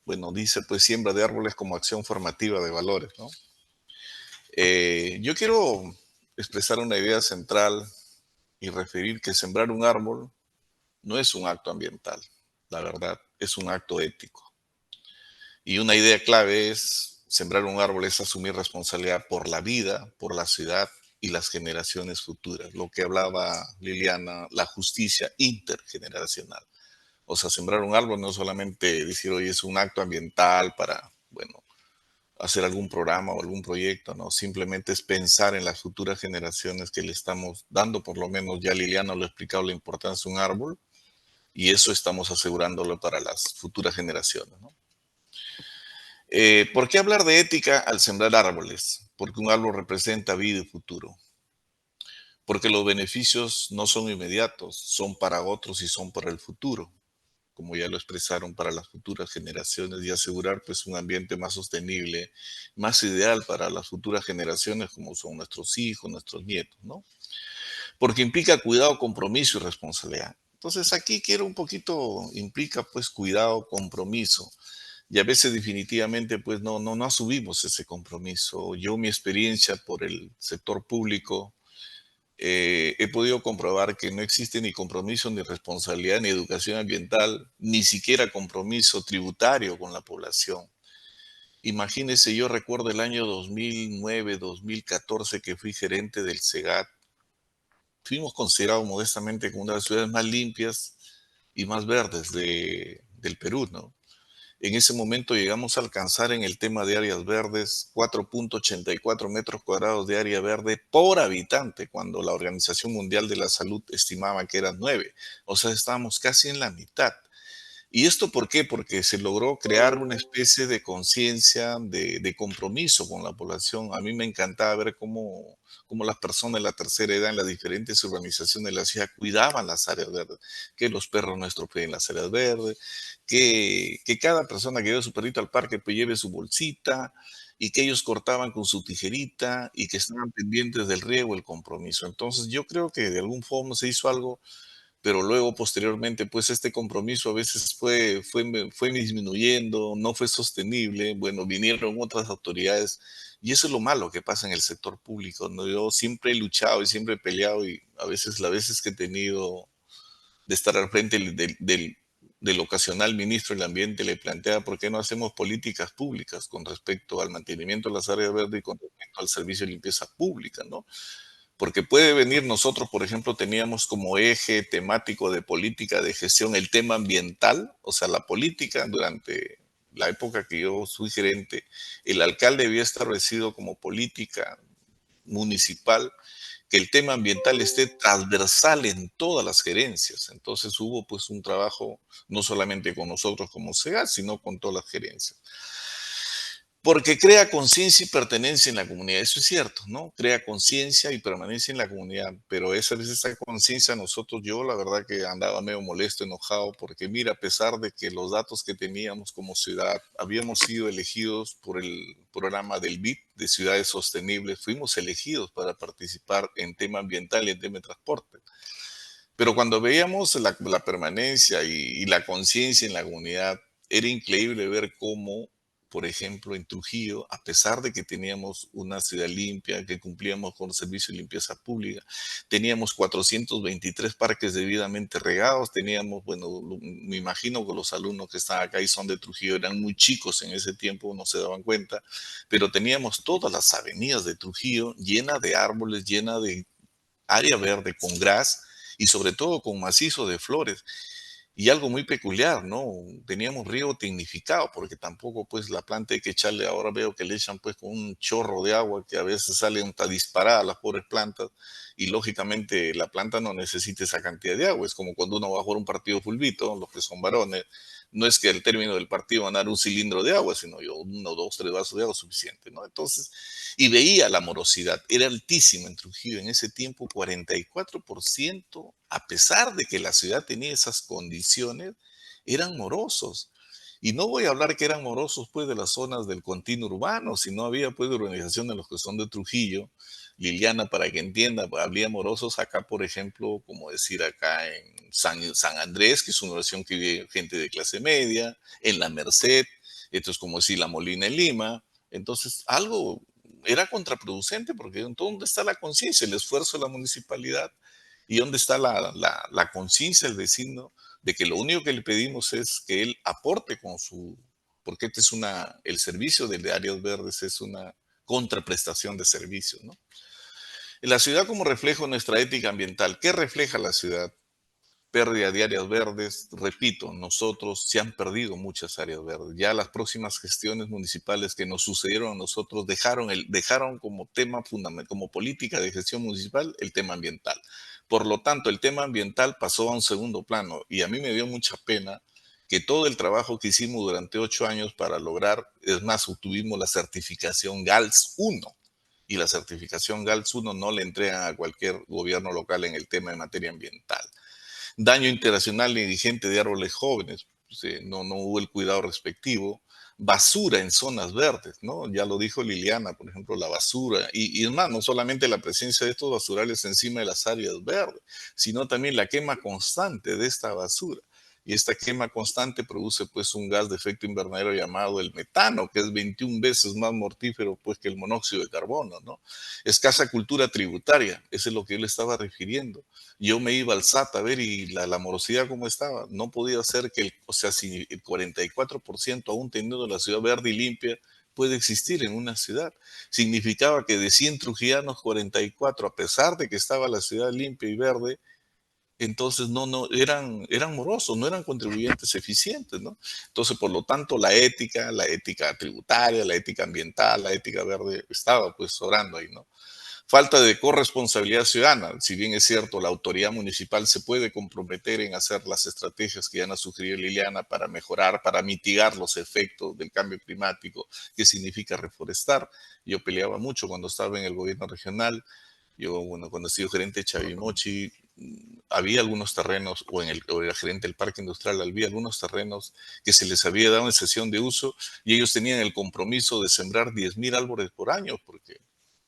bueno, dice pues siembra de árboles como acción formativa de valores, ¿no? Yo quiero expresar una idea central y referir que sembrar un árbol no es un acto ambiental, la verdad, es un acto ético. Y una idea clave es sembrar un árbol es asumir responsabilidad por la vida, por la ciudad y las generaciones futuras. Lo que hablaba Liliana, la justicia intergeneracional. O sea, sembrar un árbol no es solamente decir, oye, es un acto ambiental para, bueno, hacer algún programa o algún proyecto, no, simplemente es pensar en las futuras generaciones que le estamos dando, por lo menos ya Liliana lo ha explicado la importancia de un árbol, y eso estamos asegurándolo para las futuras generaciones, ¿no? ¿Por qué hablar de ética al sembrar árboles? Porque un árbol representa vida y futuro. Porque los beneficios no son inmediatos, son para otros y son para el futuro, como ya lo expresaron, para las futuras generaciones, y asegurar pues un ambiente más sostenible, más ideal para las futuras generaciones como son nuestros hijos, nuestros nietos, ¿no? Porque implica cuidado, compromiso y responsabilidad. Entonces aquí quiero un poquito, implica pues cuidado, compromiso. Y a veces definitivamente pues no asumimos ese compromiso. Yo mi experiencia por el sector público, he podido comprobar que no existe ni compromiso, ni responsabilidad, ni educación ambiental, ni siquiera compromiso tributario con la población. Imagínense, yo recuerdo el año 2009, 2014 que fui gerente del SEGAT. Fuimos considerados modestamente como una de las ciudades más limpias y más verdes del Perú, ¿no? En ese momento llegamos a alcanzar en el tema de áreas verdes 4.84 metros cuadrados de área verde por habitante, cuando la Organización Mundial de la Salud estimaba que eran 9. O sea, estábamos casi en la mitad. ¿Y esto por qué? Porque se logró crear una especie de conciencia, de compromiso con la población. A mí me encantaba ver cómo las personas de la tercera edad en las diferentes urbanizaciones de la ciudad cuidaban las áreas verdes, que los perros no estropeen las áreas verdes, que cada persona que lleve su perrito al parque pues lleve su bolsita, y que ellos cortaban con su tijerita y que estaban pendientes del riego, el compromiso. Entonces yo creo que de algún modo se hizo algo, pero luego posteriormente pues este compromiso a veces fue disminuyendo, no fue sostenible. Bueno, vinieron otras autoridades y eso es lo malo que pasa en el sector público, ¿no? Yo siempre he luchado y siempre he peleado, y a veces las veces que he tenido de estar al frente del ocasional ministro del Ambiente, le plantea por qué no hacemos políticas públicas con respecto al mantenimiento de las áreas verdes y con respecto al servicio de limpieza pública, ¿no? Porque puede venir, nosotros, por ejemplo, teníamos como eje temático de política de gestión el tema ambiental, o sea, la política durante la época que yo fui gerente, el alcalde había establecido como política municipal que el tema ambiental esté transversal en todas las gerencias. Entonces hubo pues un trabajo no solamente con nosotros como SEGAT, sino con todas las gerencias. Porque crea conciencia y pertenencia en la comunidad, eso es cierto, ¿no? Crea conciencia y permanencia en la comunidad, pero esa vez esa conciencia nosotros, yo la verdad que andaba medio molesto, enojado, porque mira, a pesar de que los datos que teníamos como ciudad, habíamos sido elegidos por el programa del BID, de Ciudades Sostenibles, fuimos elegidos para participar en tema ambiental y en tema de transporte. Pero cuando veíamos la permanencia y la conciencia en la comunidad, era increíble ver cómo, por ejemplo, en Trujillo, a pesar de que teníamos una ciudad limpia, que cumplíamos con el servicio de limpieza pública, teníamos 423 parques debidamente regados, teníamos, bueno, me imagino que los alumnos que están acá y son de Trujillo eran muy chicos en ese tiempo, no se daban cuenta, pero teníamos todas las avenidas de Trujillo llenas de árboles, llenas de área verde con gras y sobre todo con macizo de flores. Y algo muy peculiar, ¿no? Teníamos riego tecnificado, porque tampoco, pues, la planta hay que echarle, ahora veo que le echan, pues, con un chorro de agua que a veces salen hasta disparadas las pobres plantas, y lógicamente la planta no necesita esa cantidad de agua. Es como cuando uno va a jugar un partido de fulbito, los que son varones, no es que al término del partido van a dar un cilindro de agua, sino yo 1, 2, 3 vasos de agua suficiente, ¿no? Entonces, y veía la morosidad, era altísima en Trujillo en ese tiempo, 44%, a pesar de que la ciudad tenía esas condiciones, eran morosos. Y no voy a hablar que eran morosos pues de las zonas del continuo urbano, sino había pues de urbanización de los que son de Trujillo. Liliana, para que entienda, pues, había morosos acá, por ejemplo, como decir acá en San Andrés, que es una oración que vive gente de clase media, en La Merced, esto es como decir La Molina en Lima. Entonces, algo era contraproducente, porque ¿dónde está la conciencia, el esfuerzo de la municipalidad? ¿Y dónde está la conciencia del vecino de que lo único que le pedimos es que él aporte con su, porque este es el servicio de áreas verdes es una contraprestación de servicios, ¿no? La ciudad como reflejo de nuestra ética ambiental. ¿Qué refleja la ciudad? Pérdida de áreas verdes. Repito, nosotros se han perdido muchas áreas verdes. Ya las próximas gestiones municipales que nos sucedieron a nosotros dejaron como tema fundamental, como política de gestión municipal, el tema ambiental. Por lo tanto, el tema ambiental pasó a un segundo plano y a mí me dio mucha pena que todo el trabajo que hicimos durante 8 años para lograr, es más, obtuvimos la certificación GALS 1, y la certificación GALS 1 no le entregan a cualquier gobierno local en el tema de materia ambiental. Daño internacional negligente de árboles jóvenes, pues, no hubo el cuidado respectivo. Basura en zonas verdes, ¿no? Ya lo dijo Liliana, por ejemplo, la basura. Y es más, no solamente la presencia de estos basurales encima de las áreas verdes, sino también la quema constante de esta basura. Y esta quema constante produce pues un gas de efecto invernadero llamado el metano, que es 21 veces más mortífero pues que el monóxido de carbono, ¿no? Escasa cultura tributaria, eso es lo que yo le estaba refiriendo. Yo me iba al SAT a ver y la morosidad cómo estaba. No podía ser que, o sea, si el 44% aún teniendo la ciudad verde y limpia puede existir en una ciudad. Significaba que de 100 trujillanos, 44, a pesar de que estaba la ciudad limpia y verde, entonces eran morosos, no eran contribuyentes eficientes, ¿no? Entonces, por lo tanto, la ética tributaria, la ética ambiental, la ética verde estaba pues sobrando ahí, ¿no? Falta de corresponsabilidad ciudadana. Si bien es cierto, la autoridad municipal se puede comprometer en hacer las estrategias que ya nos sugirió Liliana para mejorar, para mitigar los efectos del cambio climático, que significa reforestar. Yo peleaba mucho cuando estaba en el gobierno regional. Yo, bueno, cuando he sido gerente de Chavimochi, había algunos terrenos, o era gerente del parque industrial, había algunos terrenos que se les había dado en cesión de uso y ellos tenían el compromiso de sembrar 10,000 árboles por año, porque,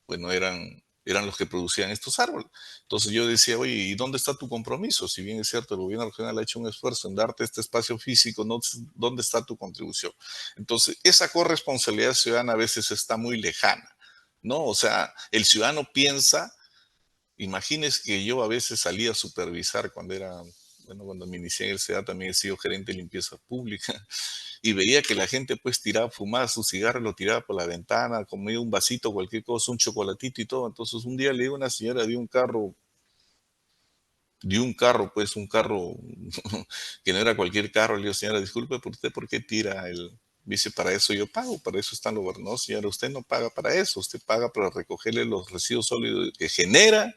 bueno, eran los que producían estos árboles. Entonces yo decía, oye, ¿y dónde está tu compromiso? Si bien es cierto, el gobierno regional ha hecho un esfuerzo en darte este espacio físico, ¿dónde está tu contribución? Entonces, esa corresponsabilidad ciudadana a veces está muy lejana, ¿no? O sea, el ciudadano piensa, imagines que yo a veces salía a supervisar cuando me inicié en el SEA, también he sido gerente de limpieza pública, y veía que la gente pues tiraba, fumaba su cigarro, lo tiraba por la ventana, comía un vasito, cualquier cosa, un chocolatito y todo. Entonces un día le digo a una señora de un carro, pues un carro que no era cualquier carro, le digo, señora, disculpe, ¿por usted por qué tira el? Dice, para eso yo pago, para eso están los gobiernos. No, señora, usted no paga para eso, usted paga para recogerle los residuos sólidos que genera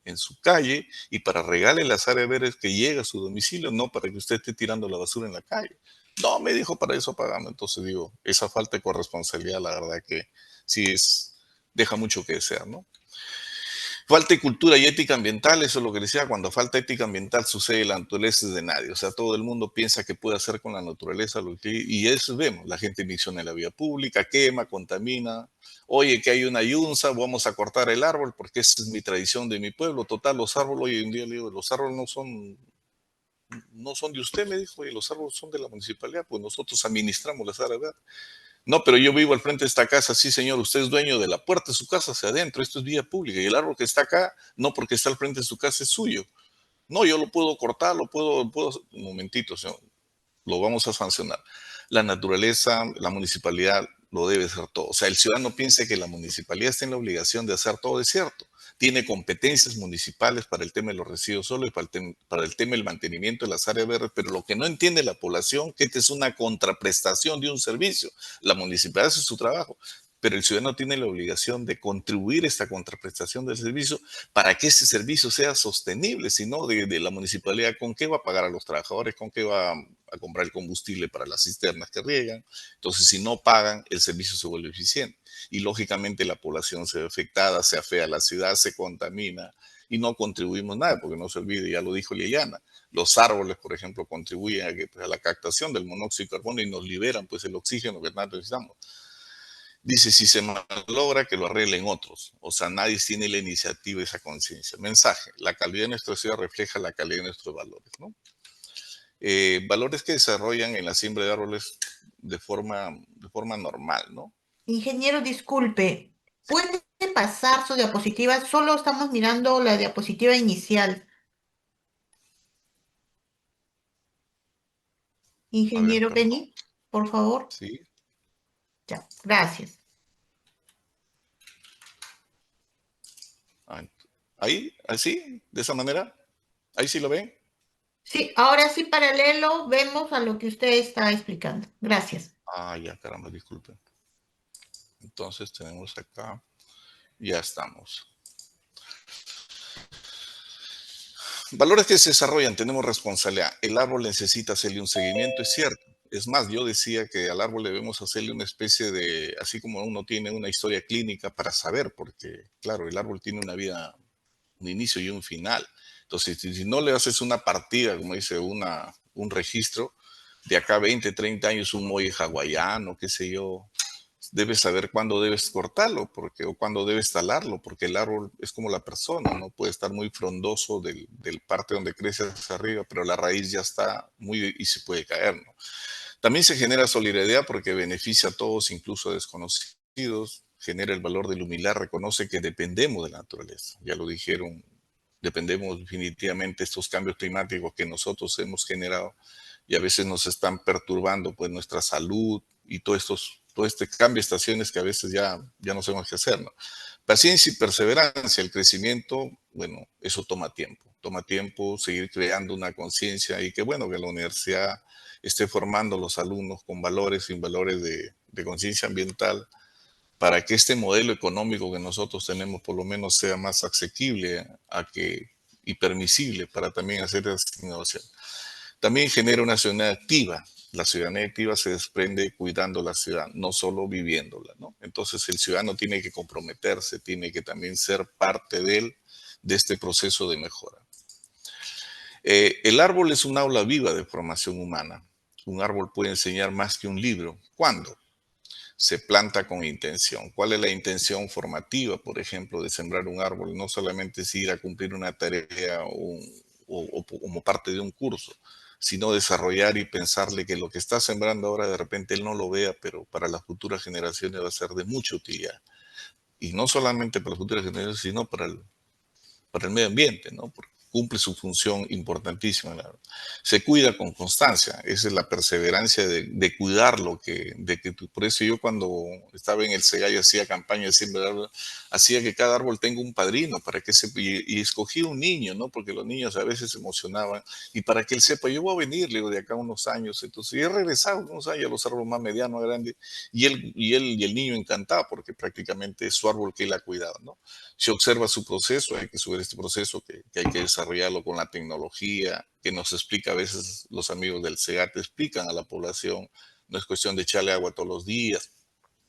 en su calle y para regalarle las áreas verdes que llega a su domicilio, no para que usted esté tirando la basura en la calle. No, me dijo, para eso pagamos. Entonces digo, esa falta de corresponsabilidad, la verdad que sí deja mucho que desear, ¿no? Falta de cultura y ética ambiental, eso es lo que decía, cuando falta ética ambiental sucede la naturaleza es de nadie, o sea, todo el mundo piensa que puede hacer con la naturaleza lo que, y eso vemos, la gente misiona en la vía pública, quema, contamina, oye, que hay una yunza, vamos a cortar el árbol porque esa es mi tradición de mi pueblo, total, los árboles, hoy en día le digo, los árboles no son de usted, me dijo, oye, los árboles son de la municipalidad, pues nosotros administramos las áreas verdes. No, pero yo vivo al frente de esta casa, sí señor, usted es dueño de la puerta de su casa hacia adentro, esto es vía pública y el árbol que está acá, no porque está al frente de su casa es suyo. No, yo lo puedo cortar, un momentito, señor, lo vamos a sancionar. La naturaleza, la municipalidad lo debe hacer todo. O sea, el ciudadano piensa que la municipalidad está en la obligación de hacer todo, es cierto. Tiene competencias municipales para el tema de los residuos sólidos, para el tema del mantenimiento de las áreas verdes, pero lo que no entiende la población, que esta es una contraprestación de un servicio. La municipalidad hace su trabajo, pero el ciudadano tiene la obligación de contribuir a esta contraprestación del servicio para que ese servicio sea sostenible, si no de la municipalidad, ¿con qué va a pagar a los trabajadores? ¿Con qué va a comprar el combustible para las cisternas que riegan? Entonces, si no pagan, el servicio se vuelve eficiente y lógicamente la población se ve afectada, se afea la ciudad, se contamina y no contribuimos nada, porque no se olvide, ya lo dijo Liliana, los árboles, por ejemplo, contribuyen a la captación del monóxido de carbono y nos liberan pues el oxígeno que tanto necesitamos. Dice, si se malogra, que lo arreglen otros. O sea, nadie tiene la iniciativa, esa conciencia. Mensaje, la calidad de nuestra ciudad refleja la calidad de nuestros valores, ¿no? Valores que desarrollan en la siembra de árboles de forma normal, ¿no? Ingeniero, disculpe, ¿puede pasar su diapositiva? Solo estamos mirando la diapositiva inicial. A ver, Ingeniero perdón. Penny, por favor. Sí. Ya, gracias. Ahí, así, de esa manera. Ahí sí lo ven. Sí, ahora sí, paralelo, vemos a lo que usted está explicando. Gracias. Ah, ya, caramba, disculpen. Entonces tenemos acá, ya estamos. Valores que se desarrollan, tenemos responsabilidad. El árbol necesita hacerle un seguimiento, es cierto. Es más, yo decía que al árbol debemos hacerle una especie de, así como uno tiene una historia clínica para saber, porque claro, el árbol tiene una vida, un inicio y un final. Entonces, si no le haces una partida, como dice, un registro, de acá a 20, 30 años, un muelle hawaiano, qué sé yo, debes saber cuándo debes cortarlo o cuándo debes talarlo, porque el árbol es como la persona, no puede estar muy frondoso del parte donde crece hacia arriba, pero la raíz ya está muy y se puede caer, ¿no? También se genera solidaridad porque beneficia a todos, incluso a desconocidos, genera el valor del humildad, reconoce que dependemos de la naturaleza, ya lo dijeron, dependemos definitivamente de estos cambios climáticos que nosotros hemos generado y a veces nos están perturbando pues nuestra salud y todo este cambio de estaciones que a veces ya no sabemos qué hacer, ¿no? Paciencia y perseverancia, el crecimiento, bueno, eso toma tiempo seguir creando una conciencia y qué bueno que la universidad esté formando a los alumnos con valores y valores de conciencia ambiental para que este modelo económico que nosotros tenemos por lo menos sea más asequible y permisible para también hacer esta innovación. También genera una ciudadanía activa. La ciudadanía activa se desprende cuidando la ciudad, no solo viviéndola, ¿no? Entonces el ciudadano tiene que comprometerse, tiene que también ser parte de este proceso de mejora. El árbol es un aula viva de formación humana. Un árbol puede enseñar más que un libro. ¿Cuándo? Se planta con intención. ¿Cuál es la intención formativa, por ejemplo, de sembrar un árbol? No solamente es ir a cumplir una tarea o como parte de un curso, sino desarrollar y pensarle que lo que está sembrando ahora de repente él no lo vea, pero para las futuras generaciones va a ser de mucha utilidad. Y no solamente para las futuras generaciones, sino para el medio ambiente, ¿no? Porque cumple su función importantísima. Se cuida con constancia, esa es la perseverancia de cuidarlo, por eso yo cuando estaba en el SEGAI hacía campaña de siembra de árbol, hacía que cada árbol tenga un padrino, y escogí un niño, ¿no? Porque los niños a veces se emocionaban, y para que él sepa, yo voy a venir, le digo, de acá a unos años, entonces, y he regresado unos años a los árboles más medianos, grandes, y el niño encantado, porque prácticamente es su árbol que él ha cuidado, ¿no? Se observa su proceso, hay que subir este proceso, que hay que desarrollarlo con la tecnología, que nos explica a veces los amigos del SEGAT, explican a la población, no es cuestión de echarle agua todos los días,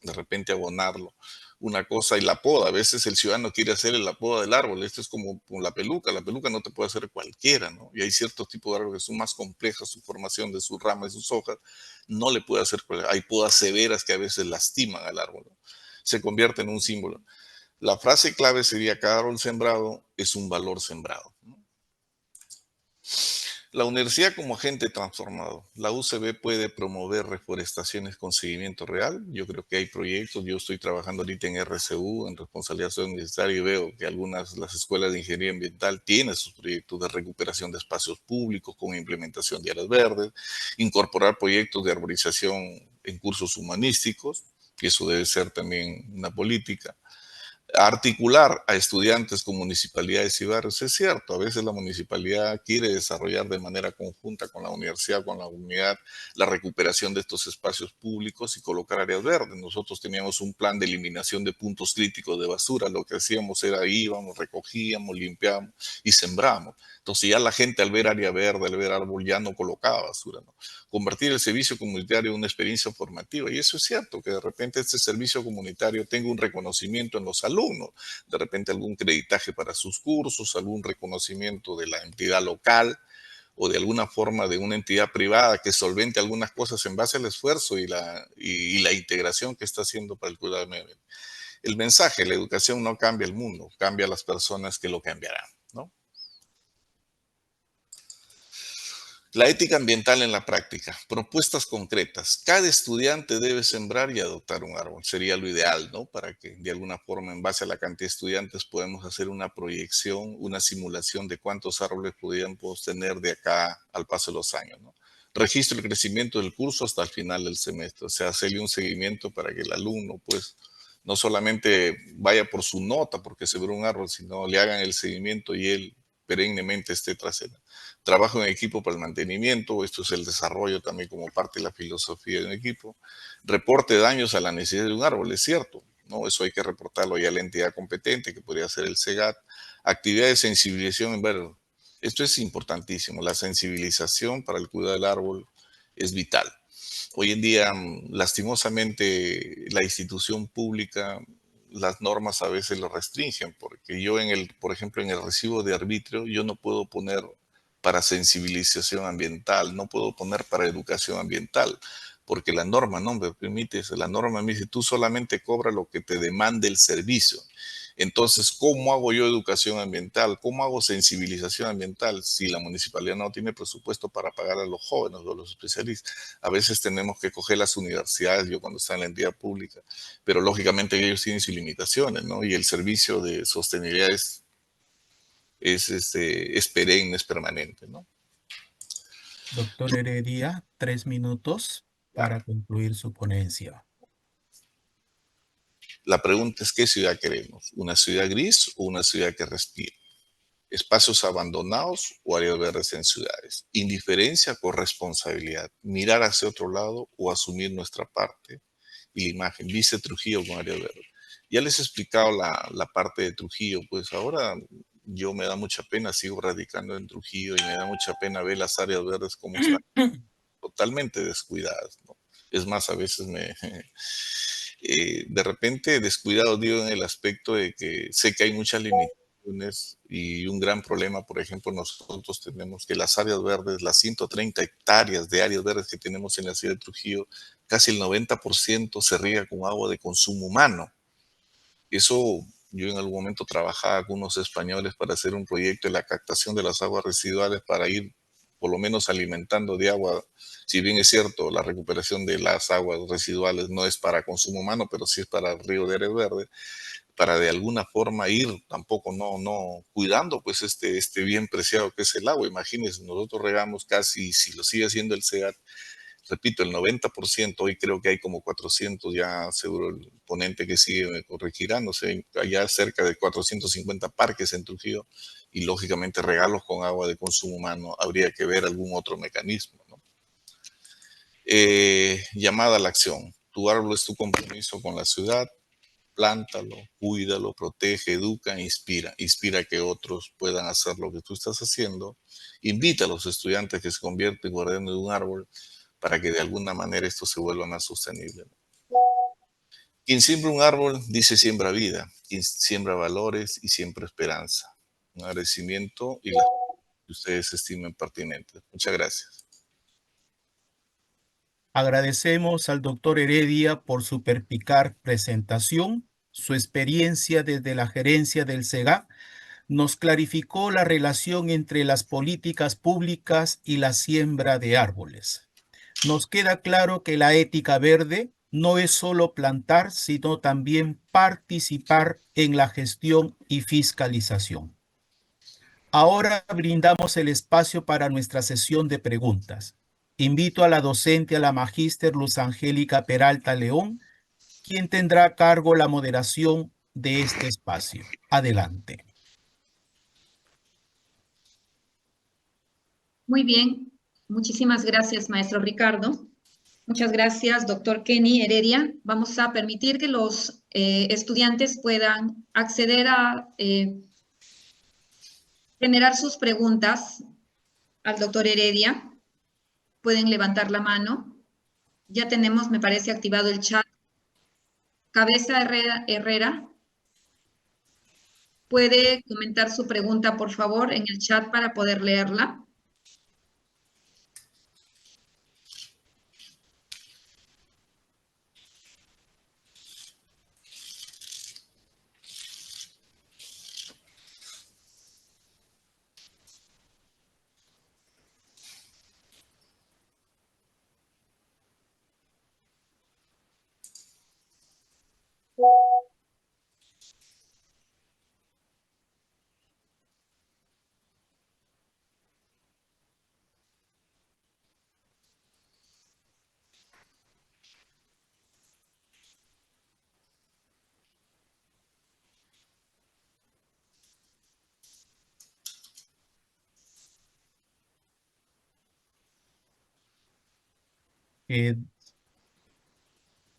de repente abonarlo, una cosa, y la poda, a veces el ciudadano quiere hacerle la poda del árbol, esto es como la peluca no te puede hacer cualquiera, ¿no? Y hay ciertos tipos de árboles que son más complejas, su formación de sus ramas y sus hojas, no le puede hacer cualquiera, hay podas severas que a veces lastiman al árbol, ¿no? Se convierte en un símbolo. La frase clave sería: cada árbol sembrado es un valor sembrado, ¿no? La universidad como agente transformador. La UCB puede promover reforestaciones con seguimiento real. Yo creo que hay proyectos. Yo estoy trabajando ahorita en RCU, en responsabilidad universitaria, y veo que las escuelas de ingeniería ambiental tienen sus proyectos de recuperación de espacios públicos con implementación de áreas verdes, incorporar proyectos de arborización en cursos humanísticos. que eso debe ser también una política. Articular a estudiantes con municipalidades y barrios. Es cierto, a veces la municipalidad quiere desarrollar de manera conjunta con la universidad, con la unidad, la recuperación de estos espacios públicos y colocar áreas verdes. Nosotros teníamos un plan de eliminación de puntos críticos de basura. Lo que hacíamos era íbamos, recogíamos, limpiábamos y sembrábamos. Entonces ya la gente al ver área verde, al ver árbol, ya no colocaba basura, ¿no? Convertir el servicio comunitario en una experiencia formativa. Y eso es cierto, que de repente este servicio comunitario tenga un reconocimiento en los alumnos, de repente algún creditaje para sus cursos, algún reconocimiento de la entidad local o de alguna forma de una entidad privada que solvente algunas cosas en base al esfuerzo y la integración que está haciendo para el cuidado del medio ambiente. El mensaje, la educación no cambia el mundo, cambia a las personas que lo cambiarán, ¿no? La ética ambiental en la práctica. Propuestas concretas. Cada estudiante debe sembrar y adoptar un árbol. Sería lo ideal, ¿no? Para que de alguna forma, en base a la cantidad de estudiantes, podamos hacer una proyección, una simulación de cuántos árboles podríamos tener de acá al paso de los años, ¿no? Registro el crecimiento del curso hasta el final del semestre. O sea, hacerle un seguimiento para que el alumno, pues, no solamente vaya por su nota porque sembró un árbol, sino le hagan el seguimiento y él perennemente esté tras él. Trabajo en equipo para el mantenimiento, esto es el desarrollo también como parte de la filosofía de un equipo. Reporte de daños a la necesidad de un árbol, es cierto, ¿no? Eso hay que reportarlo ya a la entidad competente, que podría ser el SEGAT. Actividad de sensibilización en ver. Esto es importantísimo, la sensibilización para el cuidado del árbol es vital. Hoy en día, lastimosamente, la institución pública, las normas a veces lo restringen, porque yo por ejemplo, en el recibo de arbitrio, yo no puedo poner para sensibilización ambiental, no puedo poner para educación ambiental, porque la norma no me permite eso. La norma me dice, tú solamente cobra lo que te demande el servicio. Entonces, ¿cómo hago yo educación ambiental? ¿Cómo hago sensibilización ambiental si la municipalidad no tiene presupuesto para pagar a los jóvenes o a los especialistas? A veces tenemos que coger las universidades, yo cuando estaba en la entidad pública, pero lógicamente ellos tienen sus limitaciones, ¿no? Y el servicio de sostenibilidad es perenne, es permanente, ¿no? Doctor Heredia, 3 minutos para concluir su ponencia. La pregunta es, ¿qué ciudad queremos? ¿Una ciudad gris o una ciudad que respire? Espacios abandonados o áreas verdes en ciudades. Indiferencia con responsabilidad. Mirar hacia otro lado o asumir nuestra parte. Y la imagen, dice Trujillo con áreas verdes. Ya les he explicado la parte de Trujillo, pues ahora yo me da mucha pena, sigo radicando en Trujillo y me da mucha pena ver las áreas verdes como están totalmente descuidadas, ¿no? Es más, a veces de repente descuidado, digo, en el aspecto de que sé que hay muchas limitaciones y un gran problema, por ejemplo, nosotros tenemos que las áreas verdes, las 130 hectáreas de áreas verdes que tenemos en la ciudad de Trujillo, casi el 90% se riega con agua de consumo humano. Eso, yo en algún momento trabajaba con unos españoles para hacer un proyecto de la captación de las aguas residuales para ir por lo menos alimentando de agua. Si bien es cierto, la recuperación de las aguas residuales no es para consumo humano, pero sí es para el río de áreas verdes, para de alguna forma ir tampoco no cuidando pues este bien preciado que es el agua. Imagínense, nosotros regamos casi, si lo sigue haciendo el SEAT, repito, el 90%, hoy creo que hay como 400, ya seguro el ponente que sigue regirándose, allá cerca de 450 parques en Trujillo, y lógicamente regalos con agua de consumo humano, habría que ver algún otro mecanismo, ¿no? Llamada a la acción. Tu árbol es tu compromiso con la ciudad, plántalo, cuídalo, protege, educa, inspira. Inspira a que otros puedan hacer lo que tú estás haciendo. Invita a los estudiantes que se convierten en guardianes de un árbol para que de alguna manera esto se vuelva más sostenible. Quien siembra un árbol, dice, siembra vida. Quien siembra valores y siembra esperanza. Un agradecimiento y las que ustedes estimen pertinentes. Muchas gracias. Agradecemos al doctor Heredia por su perspicaz presentación. Su experiencia desde la gerencia del SEGAC nos clarificó la relación entre las políticas públicas y la siembra de árboles. Nos queda claro que la ética verde no es solo plantar, sino también participar en la gestión y fiscalización. Ahora brindamos el espacio para nuestra sesión de preguntas. Invito a la docente, a la magíster Luz Angélica Peralta León, quien tendrá a cargo la moderación de este espacio. Adelante. Muy bien, muchísimas gracias, maestro Ricardo. Muchas gracias, doctor Kenny Heredia. Vamos a permitir que los estudiantes puedan acceder a generar sus preguntas al doctor Heredia. Pueden levantar la mano. Ya tenemos, me parece, activado el chat. Cabeza Herrera, ¿puede comentar su pregunta, por favor, en el chat para poder leerla?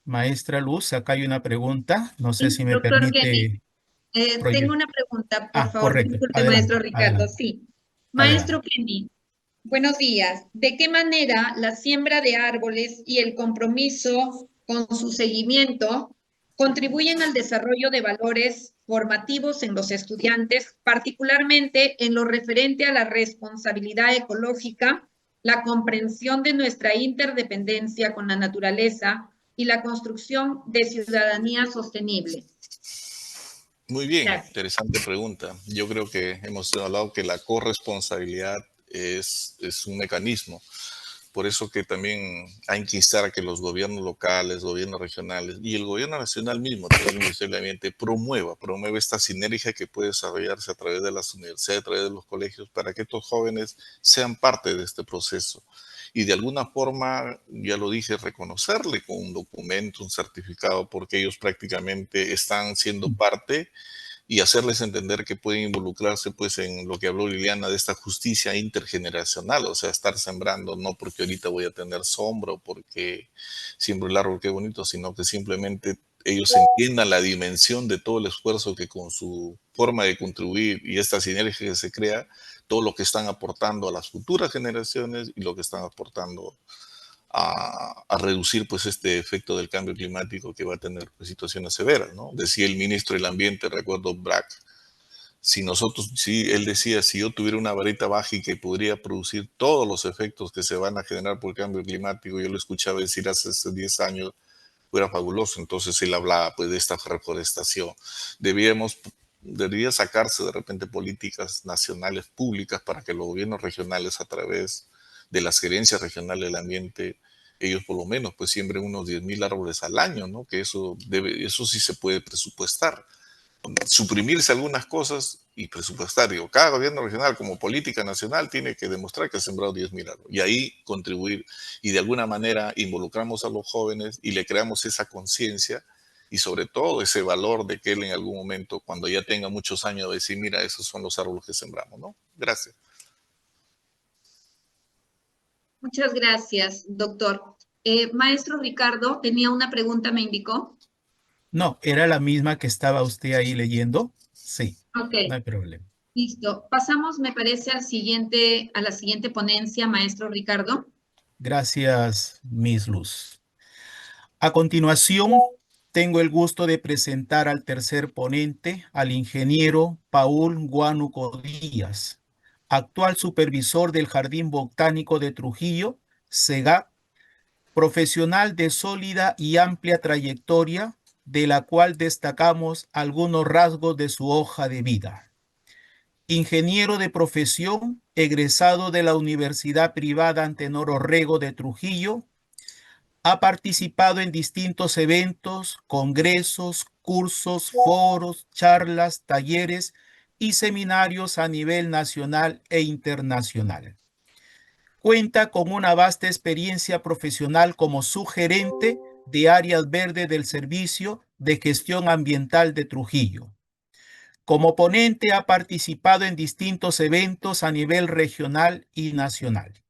Maestra Luz, acá hay una pregunta. No sé Sí, si me doctor Kenny. permite Tengo proyectar. una pregunta, por Ah, favor. correcto. Disculpe, maestro Adelante, Ricardo. adelante, Sí. Maestro adelante. Kenny, buenos días. ¿De qué manera la siembra de árboles y el compromiso con su seguimiento contribuyen al desarrollo de valores formativos en los estudiantes, particularmente en lo referente a la responsabilidad ecológica, la comprensión de nuestra interdependencia con la naturaleza y la construcción de ciudadanía sostenible? Muy bien, Gracias. interesante pregunta. Yo creo que hemos hablado que la corresponsabilidad es un mecanismo. Por eso que también hay que instar a que los gobiernos locales, gobiernos regionales y el gobierno nacional mismo, también el Ministerio del Ambiente, promueva esta sinergia que puede desarrollarse a través de las universidades, a través de los colegios, para que estos jóvenes sean parte de este proceso. Y de alguna forma, ya lo dije, reconocerle con un documento, un certificado, porque ellos prácticamente están siendo parte y hacerles entender que pueden involucrarse pues en lo que habló Liliana de esta justicia intergeneracional, o sea, estar sembrando no porque ahorita voy a tener sombra o porque siembro el árbol, qué bonito, sino que simplemente ellos entiendan la dimensión de todo el esfuerzo que con su forma de contribuir y esta sinergia que se crea, todo lo que están aportando a las futuras generaciones y lo que están aportando a reducir pues este efecto del cambio climático que va a tener pues, situaciones severas, ¿no? Decía el ministro del Ambiente, recuerdo Brack, si él decía, si yo tuviera una varita mágica y podría producir todos los efectos que se van a generar por el cambio climático, yo lo escuchaba decir hace 10 años, fuera fabuloso. Entonces él hablaba pues de esta reforestación. Debería sacarse de repente políticas nacionales públicas para que los gobiernos regionales a través de las gerencias regionales del ambiente, ellos por lo menos pues siembren unos 10.000 árboles al año, ¿no? Que eso sí se puede presupuestar. Suprimirse algunas cosas y presupuestar. Digo, cada gobierno regional como política nacional tiene que demostrar que ha sembrado 10.000 árboles y ahí contribuir y de alguna manera involucramos a los jóvenes y le creamos esa conciencia y sobre todo ese valor de que él en algún momento, cuando ya tenga muchos años, va a decir, mira, esos son los árboles que sembramos, ¿no? Gracias. Muchas gracias, doctor. Maestro Ricardo, tenía una pregunta, me indicó. No, era la misma que estaba usted ahí leyendo. Sí, Ok, no hay problema. listo. Pasamos, me parece, a la siguiente ponencia, maestro Ricardo. Gracias, Miss Luz. A continuación, tengo el gusto de presentar al tercer ponente, al ingeniero Paul Huánuco Díaz, actual supervisor del Jardín Botánico de Trujillo, SEGAP, profesional de sólida y amplia trayectoria, de la cual destacamos algunos rasgos de su hoja de vida. Ingeniero de profesión, egresado de la Universidad Privada Antenor Orrego de Trujillo, ha participado en distintos eventos, congresos, cursos, foros, charlas, talleres y seminarios a nivel nacional e internacional. Cuenta con una vasta experiencia profesional como sugerente de áreas verdes del Servicio de Gestión Ambiental de Trujillo. Como ponente ha participado en distintos eventos a nivel regional y nacional.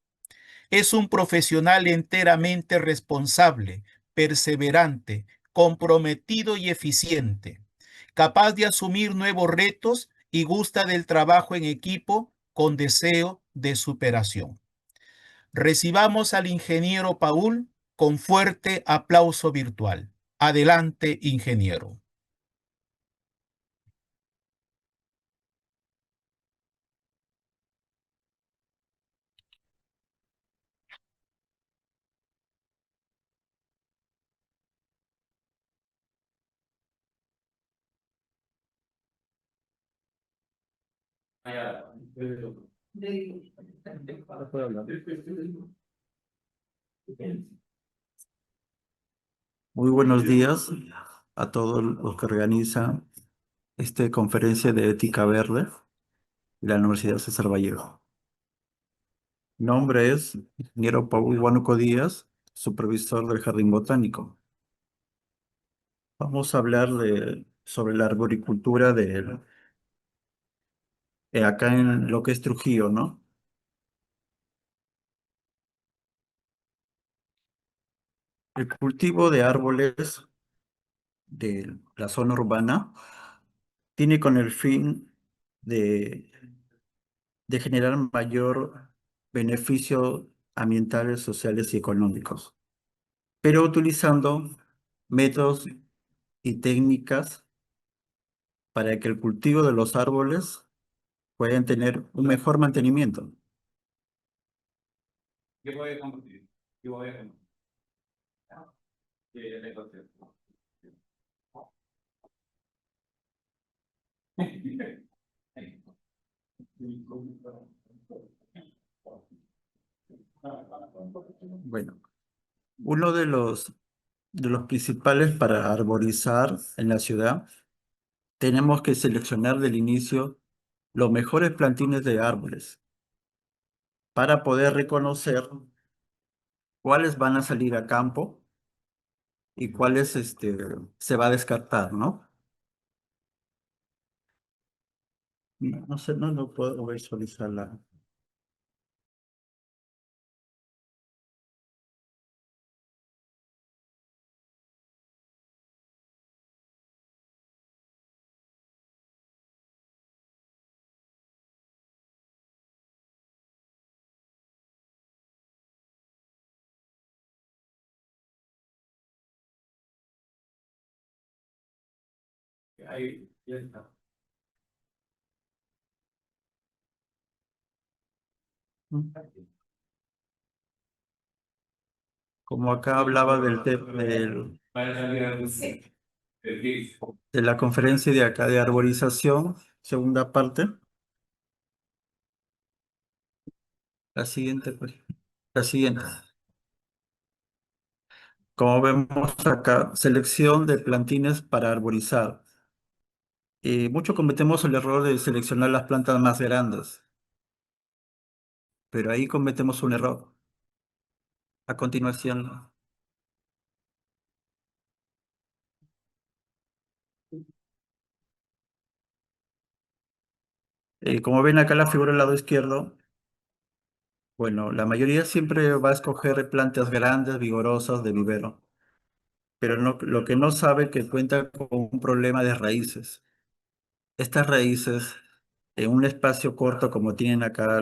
Es un profesional enteramente responsable, perseverante, comprometido y eficiente, capaz de asumir nuevos retos y gusta del trabajo en equipo con deseo de superación. Recibamos al ingeniero Paul con fuerte aplauso virtual. Adelante, ingeniero. Muy buenos días a todos los que organizan esta conferencia de ética verde de la Universidad César Vallejo. Mi nombre es ingeniero Paul Huánuco Díaz, supervisor del Jardín Botánico. Vamos a hablar sobre la arboricultura acá en lo que es Trujillo, ¿no? El cultivo de árboles de la zona urbana tiene con el fin de generar mayor beneficio ambientales, sociales y económicos, pero utilizando métodos y técnicas para que el cultivo de los árboles puedan tener un mejor mantenimiento. Bueno, uno de los principales para arborizar en la ciudad, tenemos que seleccionar del inicio los mejores plantines de árboles para poder reconocer cuáles van a salir a campo y cuáles se va a descartar, ¿no? No sé, no puedo visualizarla. Ahí, ya está. Como acá hablaba de la conferencia de acá de arborización, segunda parte, la siguiente, pues, la siguiente. Como vemos acá, selección de plantines para arborizar. Mucho cometemos el error de seleccionar las plantas más grandes, pero ahí cometemos un error. A continuación, como ven acá la figura del lado izquierdo, bueno, la mayoría siempre va a escoger plantas grandes, vigorosas, de vivero, pero lo que no sabe que cuenta con un problema de raíces. Estas raíces, en un espacio corto como tienen acá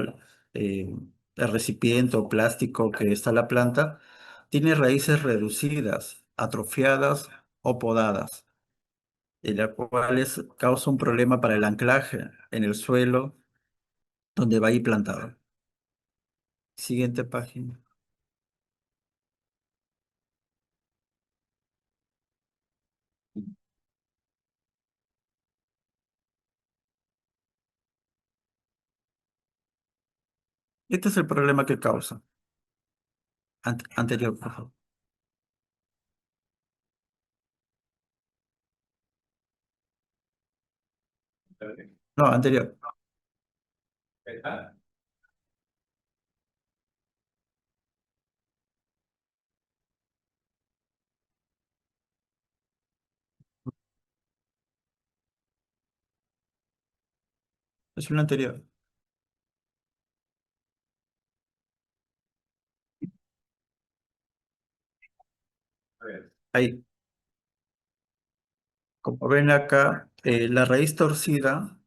eh, el recipiente o plástico que está la planta, tiene raíces reducidas, atrofiadas o podadas, y las cuales causa un problema para el anclaje en el suelo donde va a ir plantado. Siguiente página. Este es el problema que causa. Anterior, por favor. No, anterior. Es una anterior. A ver. Ahí, como ven acá, la raíz torcida,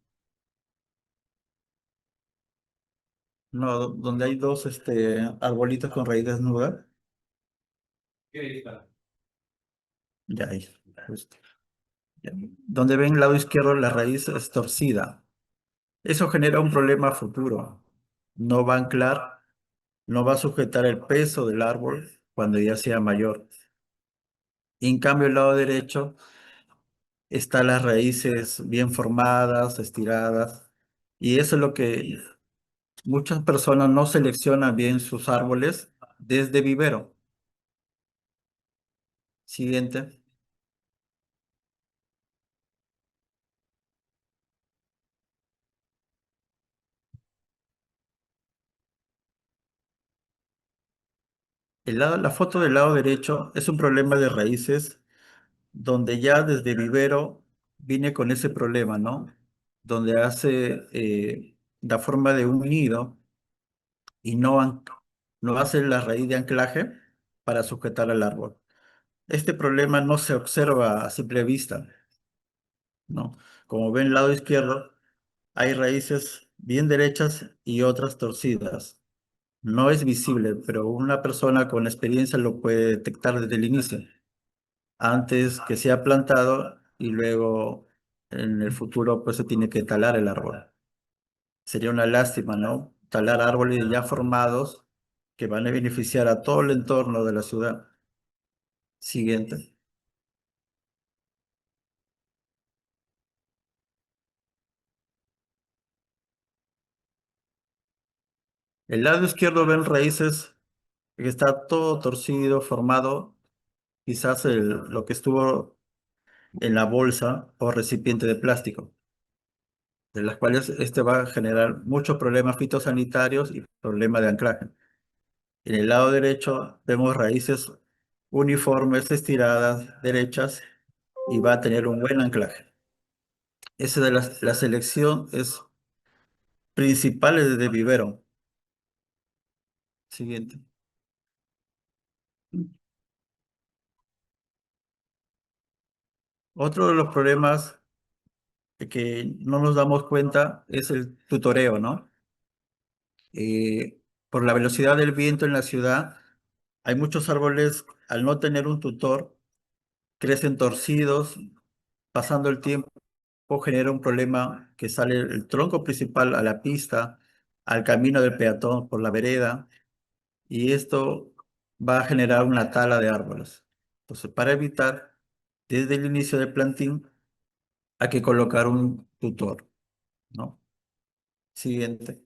no, donde hay dos arbolitos con raíz desnuda. Ya ahí, justo. Ya. Donde ven el lado izquierdo, la raíz es torcida. Eso genera un problema futuro. No va a anclar, no va a sujetar el peso del árbol cuando ya sea mayor. Y en cambio, el lado derecho están las raíces bien formadas, estiradas. Y eso es lo que muchas personas no seleccionan bien sus árboles desde vivero. Siguiente. La foto del lado derecho es un problema de raíces donde ya desde vivero viene con ese problema, ¿no? Donde hace la forma de un nido y no hace la raíz de anclaje para sujetar al árbol. Este problema no se observa a simple vista, ¿no? Como ven, el lado izquierdo hay raíces bien derechas y otras torcidas. No es visible, pero una persona con experiencia lo puede detectar desde el inicio, antes que sea plantado y luego en el futuro pues se tiene que talar el árbol. Sería una lástima, ¿no? Talar árboles ya formados que van a beneficiar a todo el entorno de la ciudad. Siguiente. El lado izquierdo ven raíces que está todo torcido, formado, quizás lo que estuvo en la bolsa o recipiente de plástico, de las cuales este va a generar muchos problemas fitosanitarios y problemas de anclaje. En el lado derecho vemos raíces uniformes, estiradas, derechas y va a tener un buen anclaje. Esa de la selección es principal de vivero. Siguiente. Otro de los problemas de que no nos damos cuenta es el tutoreo, ¿no? Por la velocidad del viento en la ciudad, hay muchos árboles, al no tener un tutor, crecen torcidos, pasando el tiempo genera un problema que sale el tronco principal a la pista, al camino del peatón por la vereda, y esto va a generar una tala de árboles. Entonces, para evitar, desde el inicio del plantín, hay que colocar un tutor, ¿no? Siguiente.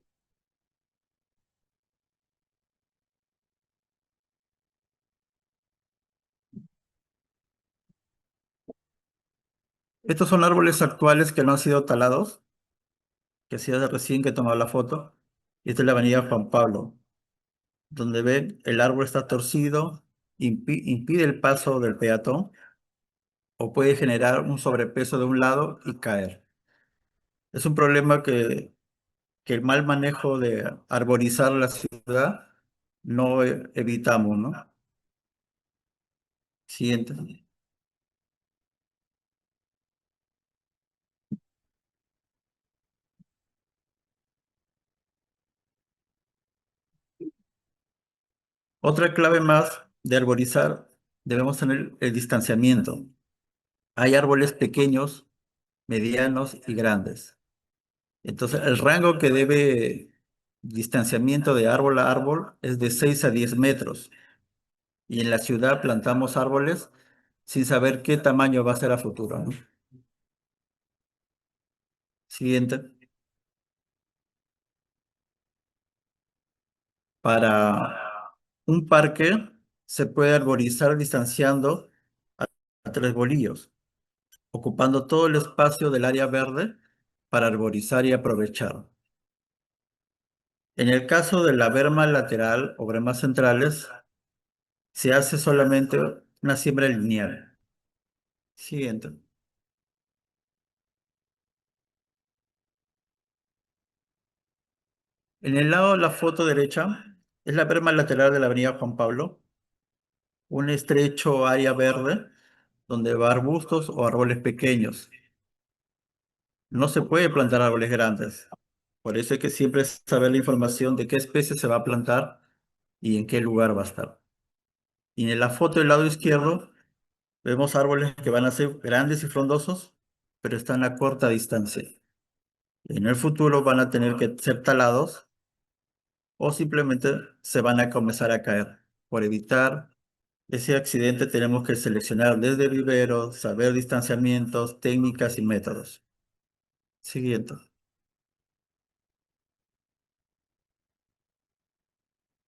Estos son árboles actuales que no han sido talados, que hacía recién que tomaba la foto. Y esta es la avenida Juan Pablo, donde ven el árbol está torcido, impide el paso del peatón o puede generar un sobrepeso de un lado y caer. Es un problema que el mal manejo de arborizar la ciudad no evitamos, ¿no? Siguiente. Otra clave más de arborizar, debemos tener el distanciamiento. Hay árboles pequeños, medianos y grandes. Entonces, el rango que debe distanciamiento de árbol a árbol es de 6 a 10 metros. Y en la ciudad plantamos árboles sin saber qué tamaño va a ser a futuro, ¿no? Siguiente. Para un parque se puede arborizar distanciando a 3 bolillos, ocupando todo el espacio del área verde para arborizar y aprovechar. En el caso de la berma lateral o bermas centrales, se hace solamente una siembra lineal. Siguiente. En el lado de la foto derecha es la berma lateral de la avenida Juan Pablo, un estrecho área verde donde va arbustos o árboles pequeños. No se puede plantar árboles grandes. Por eso hay que siempre saber la información de qué especie se va a plantar y en qué lugar va a estar. Y en la foto del lado izquierdo vemos árboles que van a ser grandes y frondosos, pero están a corta distancia. En el futuro van a tener que ser talados o simplemente se van a comenzar a caer. Por evitar ese accidente tenemos que seleccionar desde viveros, saber distanciamientos, técnicas y métodos. Siguiente.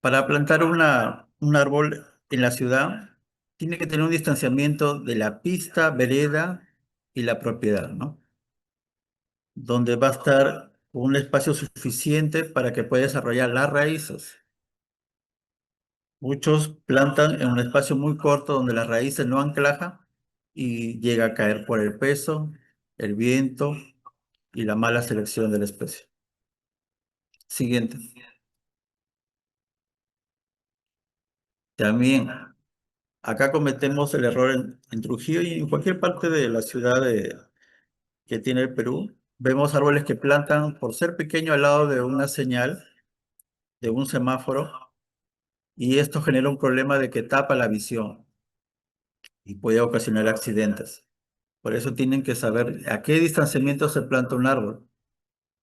Para plantar un árbol en la ciudad, tiene que tener un distanciamiento de la pista, vereda y la propiedad, ¿no? Donde va a estar un espacio suficiente para que pueda desarrollar las raíces. Muchos plantan en un espacio muy corto donde las raíces no anclajan y llega a caer por el peso, el viento y la mala selección de la especie. Siguiente. También acá cometemos el error en Trujillo y en cualquier parte de la ciudad que tiene el Perú. Vemos árboles que plantan por ser pequeño al lado de una señal, de un semáforo, y esto genera un problema de que tapa la visión y puede ocasionar accidentes. Por eso tienen que saber a qué distanciamiento se planta un árbol,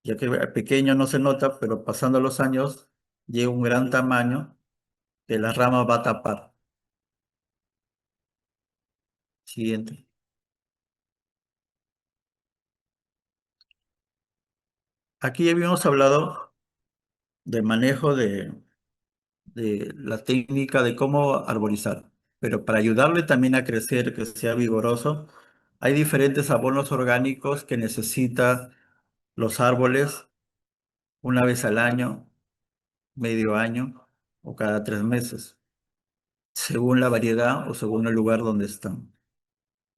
ya que pequeño no se nota, pero pasando los años llega un gran tamaño que la rama va a tapar. Siguiente. Aquí habíamos hablado del manejo de la técnica de cómo arborizar, pero para ayudarle también a crecer, que sea vigoroso, hay diferentes abonos orgánicos que necesitan los árboles una vez al año, medio año o cada 3 meses, según la variedad o según el lugar donde están,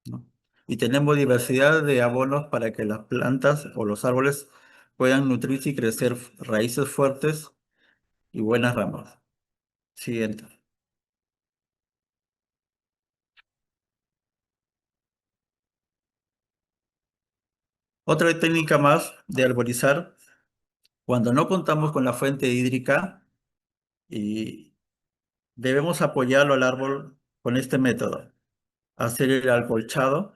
¿no? Y tenemos diversidad de abonos para que las plantas o los árboles puedan nutrirse y crecer raíces fuertes y buenas ramas. Siguiente. Otra técnica más de arborizar, cuando no contamos con la fuente hídrica, y debemos apoyarlo al árbol con este método. Hacer el acolchado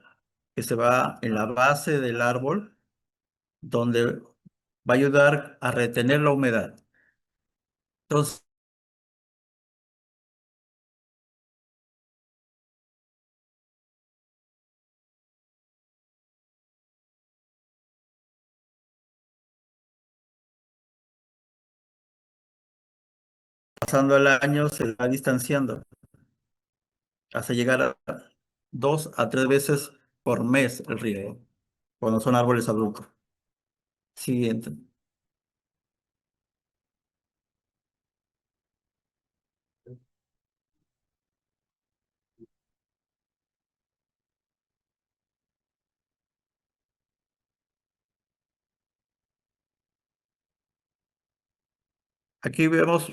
que se va en la base del árbol, donde va a ayudar a retener la humedad. Entonces, pasando el año, se va distanciando hasta llegar a 2 a 3 veces por mes el riego, cuando son árboles adultos. Siguiente. Aquí vemos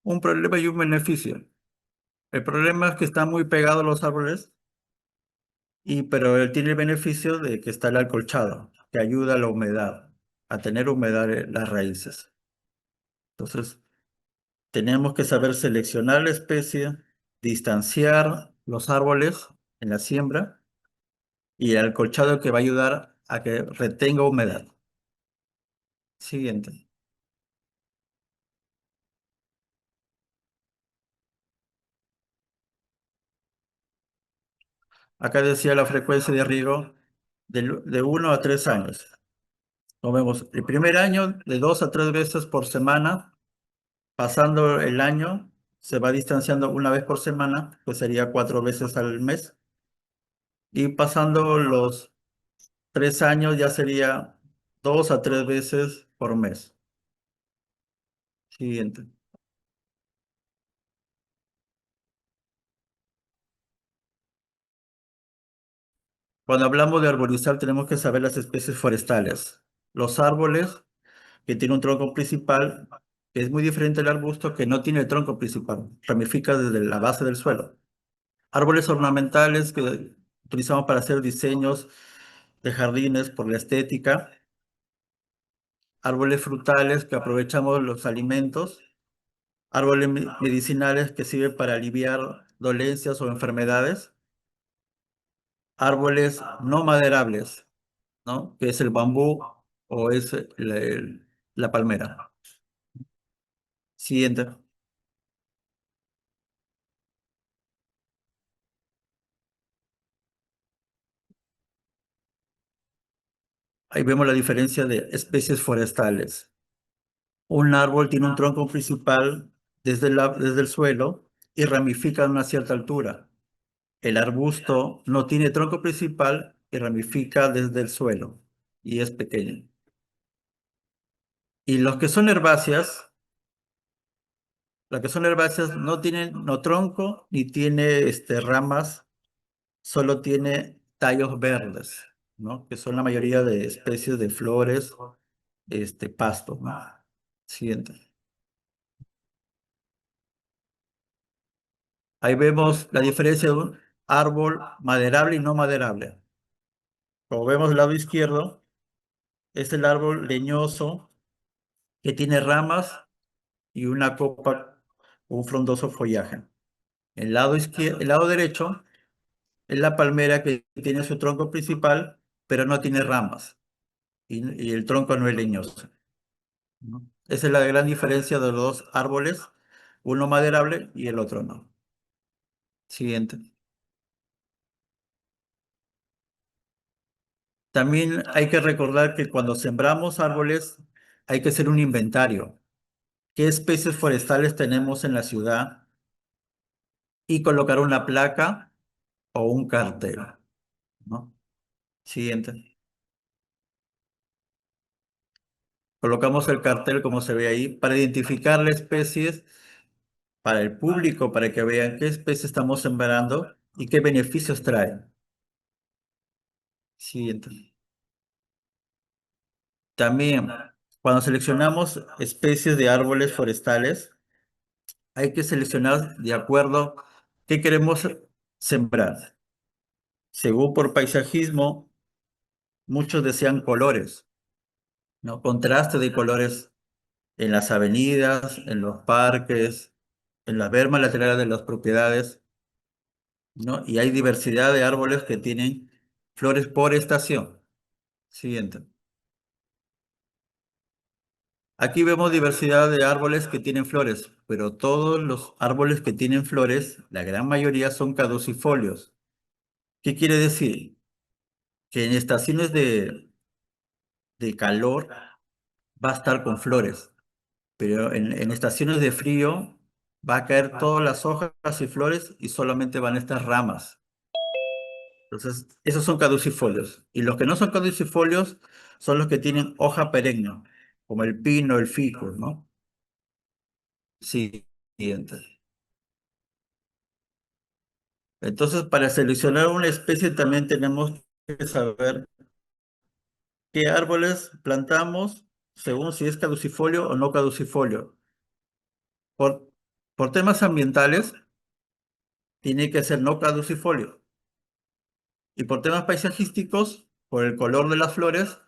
un problema y un beneficio. El problema es que están muy pegados los árboles, pero él tiene el beneficio de que está el acolchado, que ayuda a la humedad, a tener humedad en las raíces. Entonces, tenemos que saber seleccionar la especie, distanciar los árboles en la siembra y el acolchado que va a ayudar a que retenga humedad. Siguiente. Acá decía la frecuencia de riego de 1 a 3 años. Lo vemos el primer año de 2 a 3 veces por semana. Pasando el año, se va distanciando una vez por semana, que sería 4 veces al mes. Y pasando los 3 años, ya sería 2 a 3 veces por mes. Siguiente. Cuando hablamos de arborizar, tenemos que saber las especies forestales. Los árboles que tienen un tronco principal que es muy diferente al arbusto que no tiene el tronco principal, ramifica desde la base del suelo. Árboles ornamentales que utilizamos para hacer diseños de jardines por la estética. Árboles frutales que aprovechamos los alimentos. Árboles medicinales que sirven para aliviar dolencias o enfermedades. Árboles no maderables, ¿no? Que es el bambú o es la palmera. Siguiente. Ahí vemos la diferencia de especies forestales. Un árbol tiene un tronco principal desde el suelo y ramifica a una cierta altura. El arbusto no tiene tronco principal y ramifica desde el suelo y es pequeño. Y los que son herbáceas, las que son herbáceas no tienen no tronco ni tiene ramas, solo tiene tallos verdes, ¿no? Que son la mayoría de especies de flores, pasto, ¿no? Siguiente. Ahí vemos la diferencia de un árbol maderable y no maderable. Como vemos del lado izquierdo, es el árbol leñoso que tiene ramas y una copa, un frondoso follaje. El lado derecho es la palmera que tiene su tronco principal, pero no tiene ramas y el tronco no es leñoso, ¿no? Esa es la gran diferencia de los dos árboles, uno maderable y el otro no. Siguiente. También hay que recordar que cuando sembramos árboles hay que hacer un inventario. ¿Qué especies forestales tenemos en la ciudad? Y colocar una placa o un cartel, ¿no? Siguiente. Colocamos el cartel como se ve ahí para identificar las especies para el público, para que vean qué especie estamos sembrando y qué beneficios trae. Siguiente. También, cuando seleccionamos especies de árboles forestales, hay que seleccionar de acuerdo a qué queremos sembrar. Según por paisajismo, muchos desean colores, ¿no? Contraste de colores en las avenidas, en los parques, en las bermas laterales de las propiedades, ¿no? Y hay diversidad de árboles que tienen flores por estación. Siguiente. Aquí vemos diversidad de árboles que tienen flores, pero todos los árboles que tienen flores, la gran mayoría son caducifolios. ¿Qué quiere decir? Que en estaciones de calor va a estar con flores, pero en estaciones de frío va a caer todas las hojas y flores y solamente van a estar ramas. Entonces, esos son caducifolios. Y los que no son caducifolios son los que tienen hoja perenne, como el pino, el ficus, ¿no? Siguiente. Entonces, para seleccionar una especie también tenemos que saber qué árboles plantamos según si es caducifolio o no caducifolio. Por, por temas ambientales, tiene que ser no caducifolio. Y por temas paisajísticos, por el color de las flores,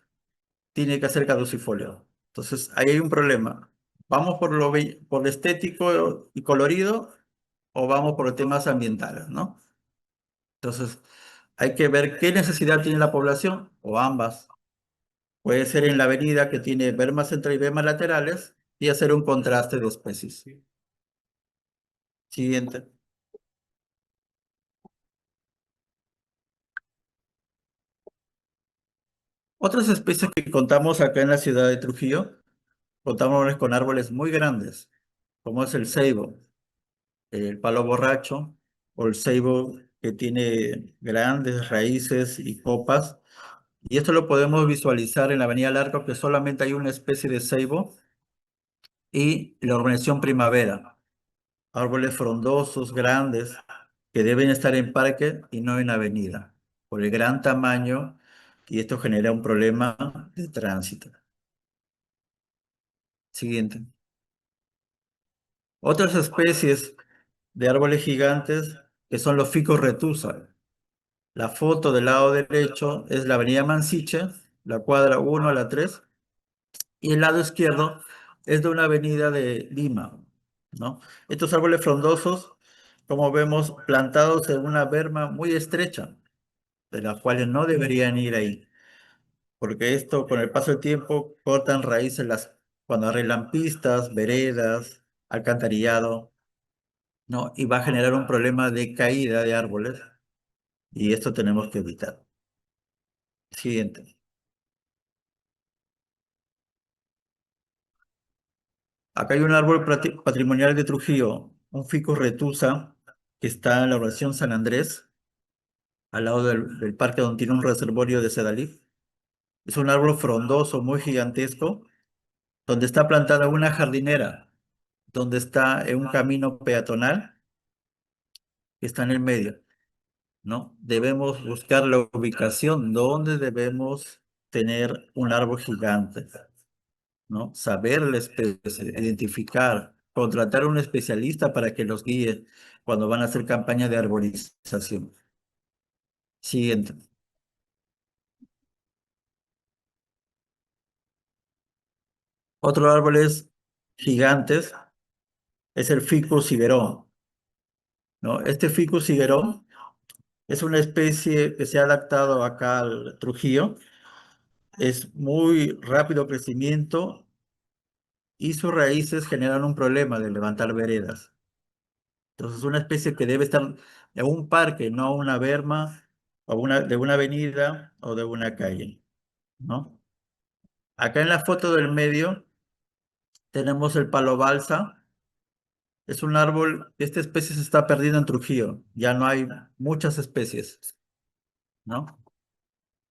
tiene que ser caducifolio. Entonces, ahí hay un problema. ¿Vamos por lo estético y colorido o vamos por temas ambientales, ¿no? Entonces, hay que ver qué necesidad tiene la población o ambas. Puede ser en la avenida que tiene bermas centrales y bermas laterales y hacer un contraste de especies. Siguiente. Otras especies que contamos acá en la ciudad de Trujillo, contamos con árboles muy grandes, como es el ceibo, el palo borracho o el ceibo que tiene grandes raíces y copas. Y esto lo podemos visualizar en la Avenida Larco, que solamente hay una especie de ceibo y la urbanización Primavera. Árboles frondosos, grandes, que deben estar en parque y no en avenida, por el gran tamaño, y esto genera un problema de tránsito. Siguiente. Otras especies de árboles gigantes que son los ficus retusa. La foto del lado derecho es la avenida Mansiche, la cuadra 1 a la 3, y el lado izquierdo es de una avenida de Lima, ¿no? Estos árboles frondosos, como vemos, plantados en una berma muy estrecha, de las cuales no deberían ir ahí, porque esto con el paso del tiempo cortan raíces cuando arreglan pistas, veredas, alcantarillado, ¿no? Y va a generar un problema de caída de árboles, y esto tenemos que evitar. Siguiente. Acá hay un árbol patrimonial de Trujillo, un Ficus retusa, que está en la oración San Andrés, al lado del parque donde tiene un reservorio de sedalí. Es un árbol frondoso, muy gigantesco, donde está plantada una jardinera, donde está en un camino peatonal que está en el medio, ¿no? Debemos buscar la ubicación donde debemos tener un árbol gigante, ¿no? Saber la especie, identificar, contratar a un especialista para que los guíe cuando van a hacer campaña de arborización. Siguiente. Otro árboles gigantes es el Ficus higuerón, ¿no? Este Ficus higuerón es una especie que se ha adaptado acá al Trujillo. Es muy rápido crecimiento y sus raíces generan un problema de levantar veredas. Entonces, es una especie que debe estar en un parque, no una berma o de una avenida o de una calle, ¿no? Acá en la foto del medio tenemos el palo balsa. Es un árbol, esta especie se está perdiendo en Trujillo. Ya no hay muchas especies, ¿no?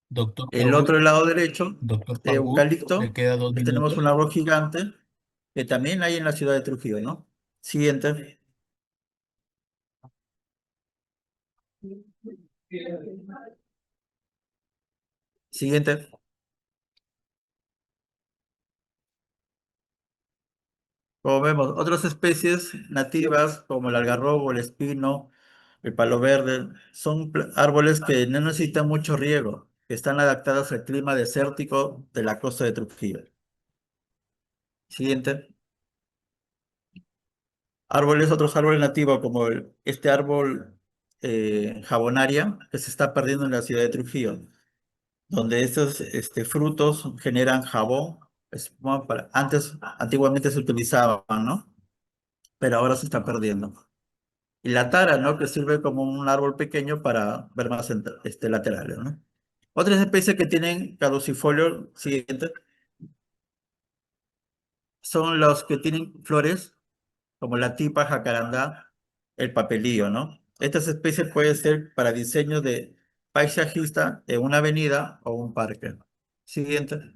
Doctor El otro Paul, lado derecho, doctor Paul, le eucalipto, queda 2 tenemos un minutos. árbol gigante que también hay en la ciudad de Trujillo, ¿no? Siguiente. Siguiente. Como vemos, otras especies nativas como el algarrobo, el espino, el palo verde, son árboles que no necesitan mucho riego, que están adaptados al clima desértico de la costa de Trujillo. Siguiente. Árboles, otros árboles nativos como este árbol jabonaria que se está perdiendo en la ciudad de Trujillo, donde estos frutos generan jabón. Antiguamente se utilizaban, ¿no? Pero ahora se está perdiendo. Y la tara, ¿no? Que sirve como un árbol pequeño para ver más laterales, ¿no? Otras especies que tienen caducifolio, siguiente, son los que tienen flores, como la tipa, jacarandá, el papelillo, ¿no? Estas especies pueden ser para diseño de paisajista en una avenida o un parque. Siguiente,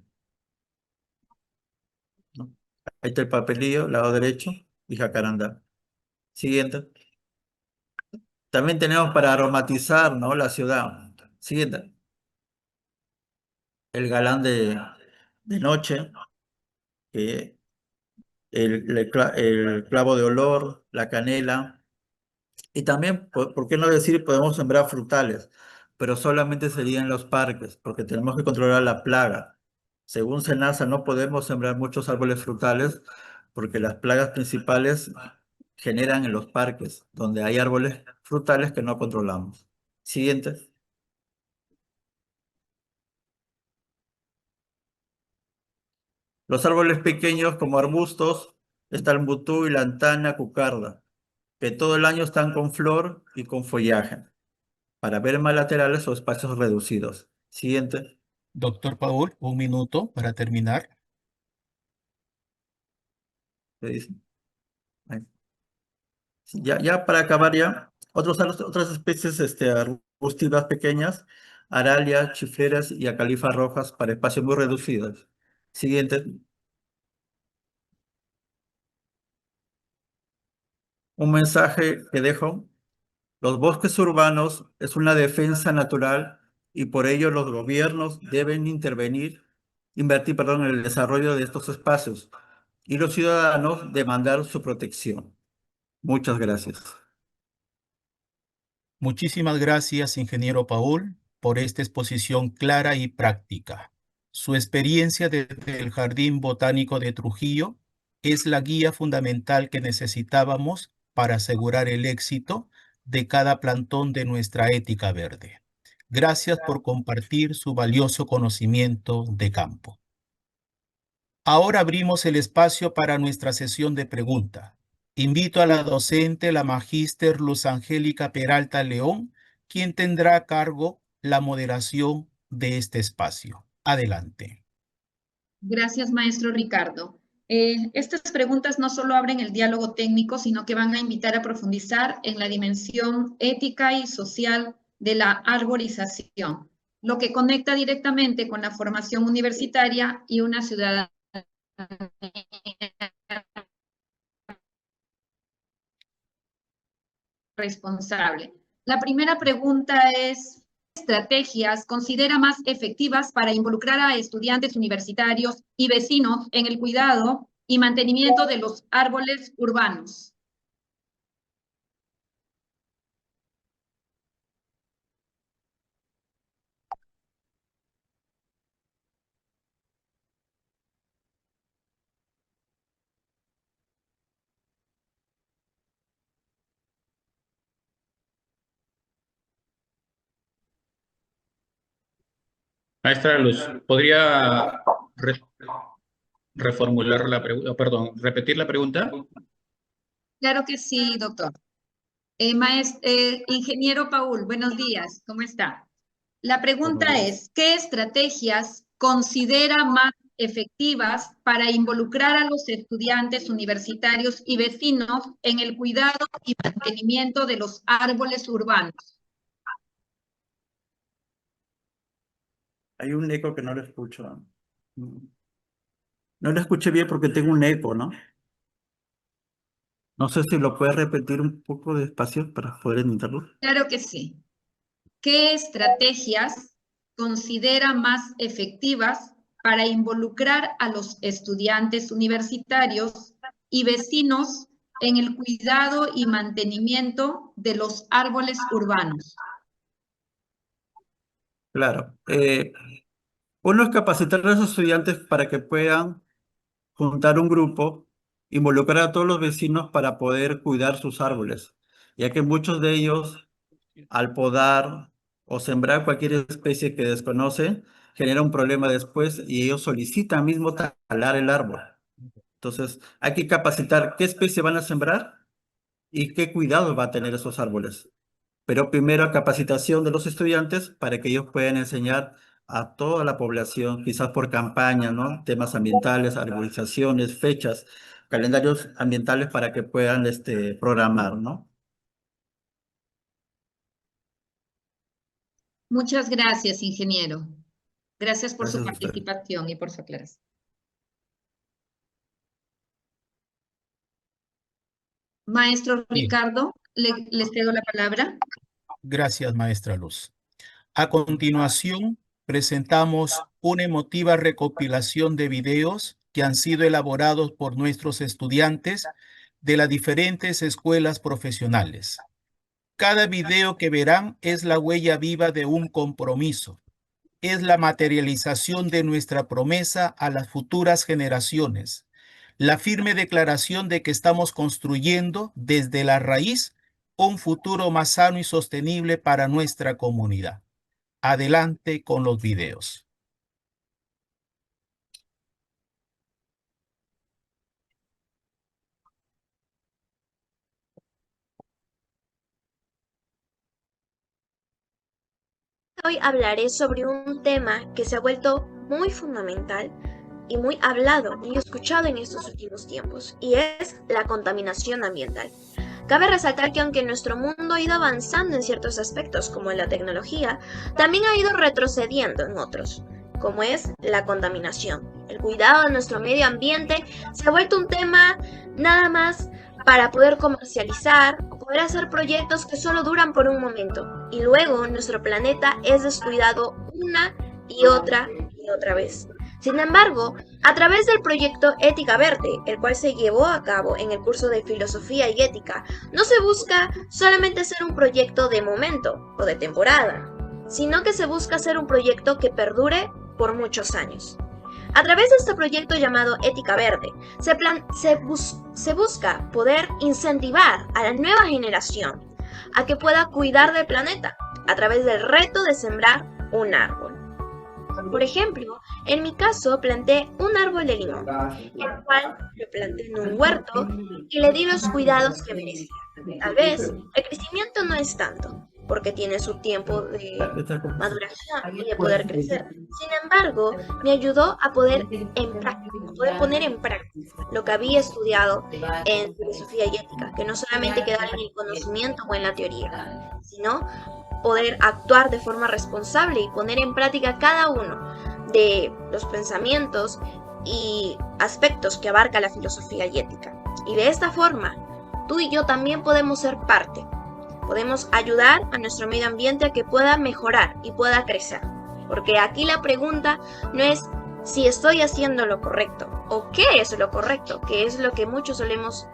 ¿no? Ahí está el papelillo, lado derecho, y jacarandá. Siguiente. También tenemos para aromatizar, ¿no? La ciudad. Siguiente. El galán de noche, que el clavo de olor, la canela, y también, ¿por qué no decir, podemos sembrar frutales? Pero solamente sería en los parques, porque tenemos que controlar la plaga. Según SENASA, no podemos sembrar muchos árboles frutales, porque las plagas principales generan en los parques, donde hay árboles frutales que no controlamos. Siguiente. Los árboles pequeños como arbustos, está el mbutú y la antana cucarda, que todo el año están con flor y con follaje, para ver más laterales o espacios reducidos. Siguiente. Doctor Paul, 1 minuto para terminar. ¿Qué dice? Ahí. Ya para acabar ya, otras especies arbustivas pequeñas, aralia, chifleras y acalifas rojas para espacios muy reducidos. Siguiente. Un mensaje que dejo. Los bosques urbanos es una defensa natural y por ello los gobiernos deben invertir, perdón, en el desarrollo de estos espacios y los ciudadanos demandar su protección. Muchas gracias. Muchísimas gracias, ingeniero Paul, por esta exposición clara y práctica. Su experiencia desde el Jardín Botánico de Trujillo es la guía fundamental que necesitábamos para asegurar el éxito de cada plantón de nuestra ética verde. Gracias por compartir su valioso conocimiento de campo. Ahora abrimos el espacio para nuestra sesión de preguntas. Invito a la docente, la magíster Luz Angélica Peralta León, quien tendrá a cargo la moderación de este espacio. Adelante. Gracias, maestro Ricardo. Estas preguntas no solo abren el diálogo técnico, sino que van a invitar a profundizar en la dimensión ética y social de la arborización, lo que conecta directamente con la formación universitaria y una ciudadanía responsable. La primera pregunta es, ¿qué estrategias considera más efectivas para involucrar a estudiantes universitarios y vecinos en el cuidado y mantenimiento de los árboles urbanos? Maestra Luz, ¿podría reformular la pregunta, perdón, repetir la pregunta? Claro que sí, doctor. Ingeniero Paul, buenos días, ¿cómo está? La pregunta es, ¿qué estrategias considera más efectivas para involucrar a los estudiantes universitarios y vecinos en el cuidado y mantenimiento de los árboles urbanos? Hay un eco que no lo escucho. No lo escuché bien porque tengo un eco, ¿no? No sé si lo puedes repetir un poco despacio para poder entenderlo. Claro que sí. ¿Qué estrategias considera más efectivas para involucrar a los estudiantes universitarios y vecinos en el cuidado y mantenimiento de los árboles urbanos? Claro. Uno es capacitar a los estudiantes para que puedan juntar un grupo, involucrar a todos los vecinos para poder cuidar sus árboles, ya que muchos de ellos, al podar o sembrar cualquier especie que desconocen, genera un problema después y ellos solicitan mismo talar el árbol. Entonces, hay que capacitar qué especie van a sembrar y qué cuidado va a tener esos árboles. Pero primero capacitación de los estudiantes para que ellos puedan enseñar a toda la población, quizás por campaña, ¿no? Temas ambientales, arborizaciones, fechas, calendarios ambientales para que puedan programar, ¿no? Muchas gracias, ingeniero. Gracias por su Gracias a usted. participación y por su aclaración. Maestro Bien. Ricardo, les cedo la palabra. Gracias, maestra Luz. A continuación, presentamos una emotiva recopilación de videos que han sido elaborados por nuestros estudiantes de las diferentes escuelas profesionales. Cada video que verán es la huella viva de un compromiso. Es la materialización de nuestra promesa a las futuras generaciones. La firme declaración de que estamos construyendo desde la raíz un futuro más sano y sostenible para nuestra comunidad. Adelante con los videos. Hoy hablaré sobre un tema que se ha vuelto muy fundamental y muy hablado, muy escuchado en estos últimos tiempos, y es la contaminación ambiental. Cabe resaltar que aunque nuestro mundo ha ido avanzando en ciertos aspectos, como en la tecnología, también ha ido retrocediendo en otros, como es la contaminación. El cuidado de nuestro medio ambiente se ha vuelto un tema nada más para poder comercializar o poder hacer proyectos que solo duran por un momento, y luego nuestro planeta es descuidado una y otra vez. Sin embargo, a través del proyecto Ética Verde, el cual se llevó a cabo en el curso de Filosofía y Ética, no se busca solamente hacer un proyecto de momento o de temporada, sino que se busca hacer un proyecto que perdure por muchos años. A través de este proyecto llamado Ética Verde, se busca poder incentivar a la nueva generación a que pueda cuidar del planeta a través del reto de sembrar un árbol. Por ejemplo, en mi caso planté un árbol de limón, el cual lo planté en un huerto y le di los cuidados que merecía. Tal vez el crecimiento no es tanto, porque tiene su tiempo de maduración y de poder crecer. Sin embargo, me ayudó a poder poner en práctica lo que había estudiado en filosofía y ética, que no solamente quedara en el conocimiento o en la teoría, sino poder actuar de forma responsable y poner en práctica cada uno de los pensamientos y aspectos que abarca la filosofía y ética. Y de esta forma, tú y yo también podemos ser parte. Podemos ayudar a nuestro medio ambiente a que pueda mejorar y pueda crecer. Porque aquí la pregunta no es si estoy haciendo lo correcto o qué es lo correcto, que es lo que muchos solemos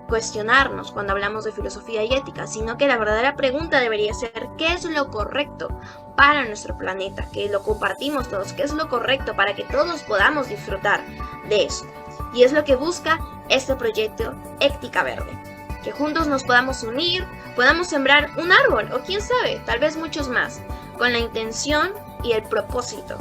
cuestionarnos cuando hablamos de filosofía y ética, sino que la verdadera pregunta debería ser ¿qué es lo correcto para nuestro planeta? Que lo compartimos todos, ¿qué es lo correcto para que todos podamos disfrutar de eso? Y es lo que busca este proyecto Ética Verde, que juntos nos podamos unir, podamos sembrar un árbol o quién sabe, tal vez muchos más, con la intención y el propósito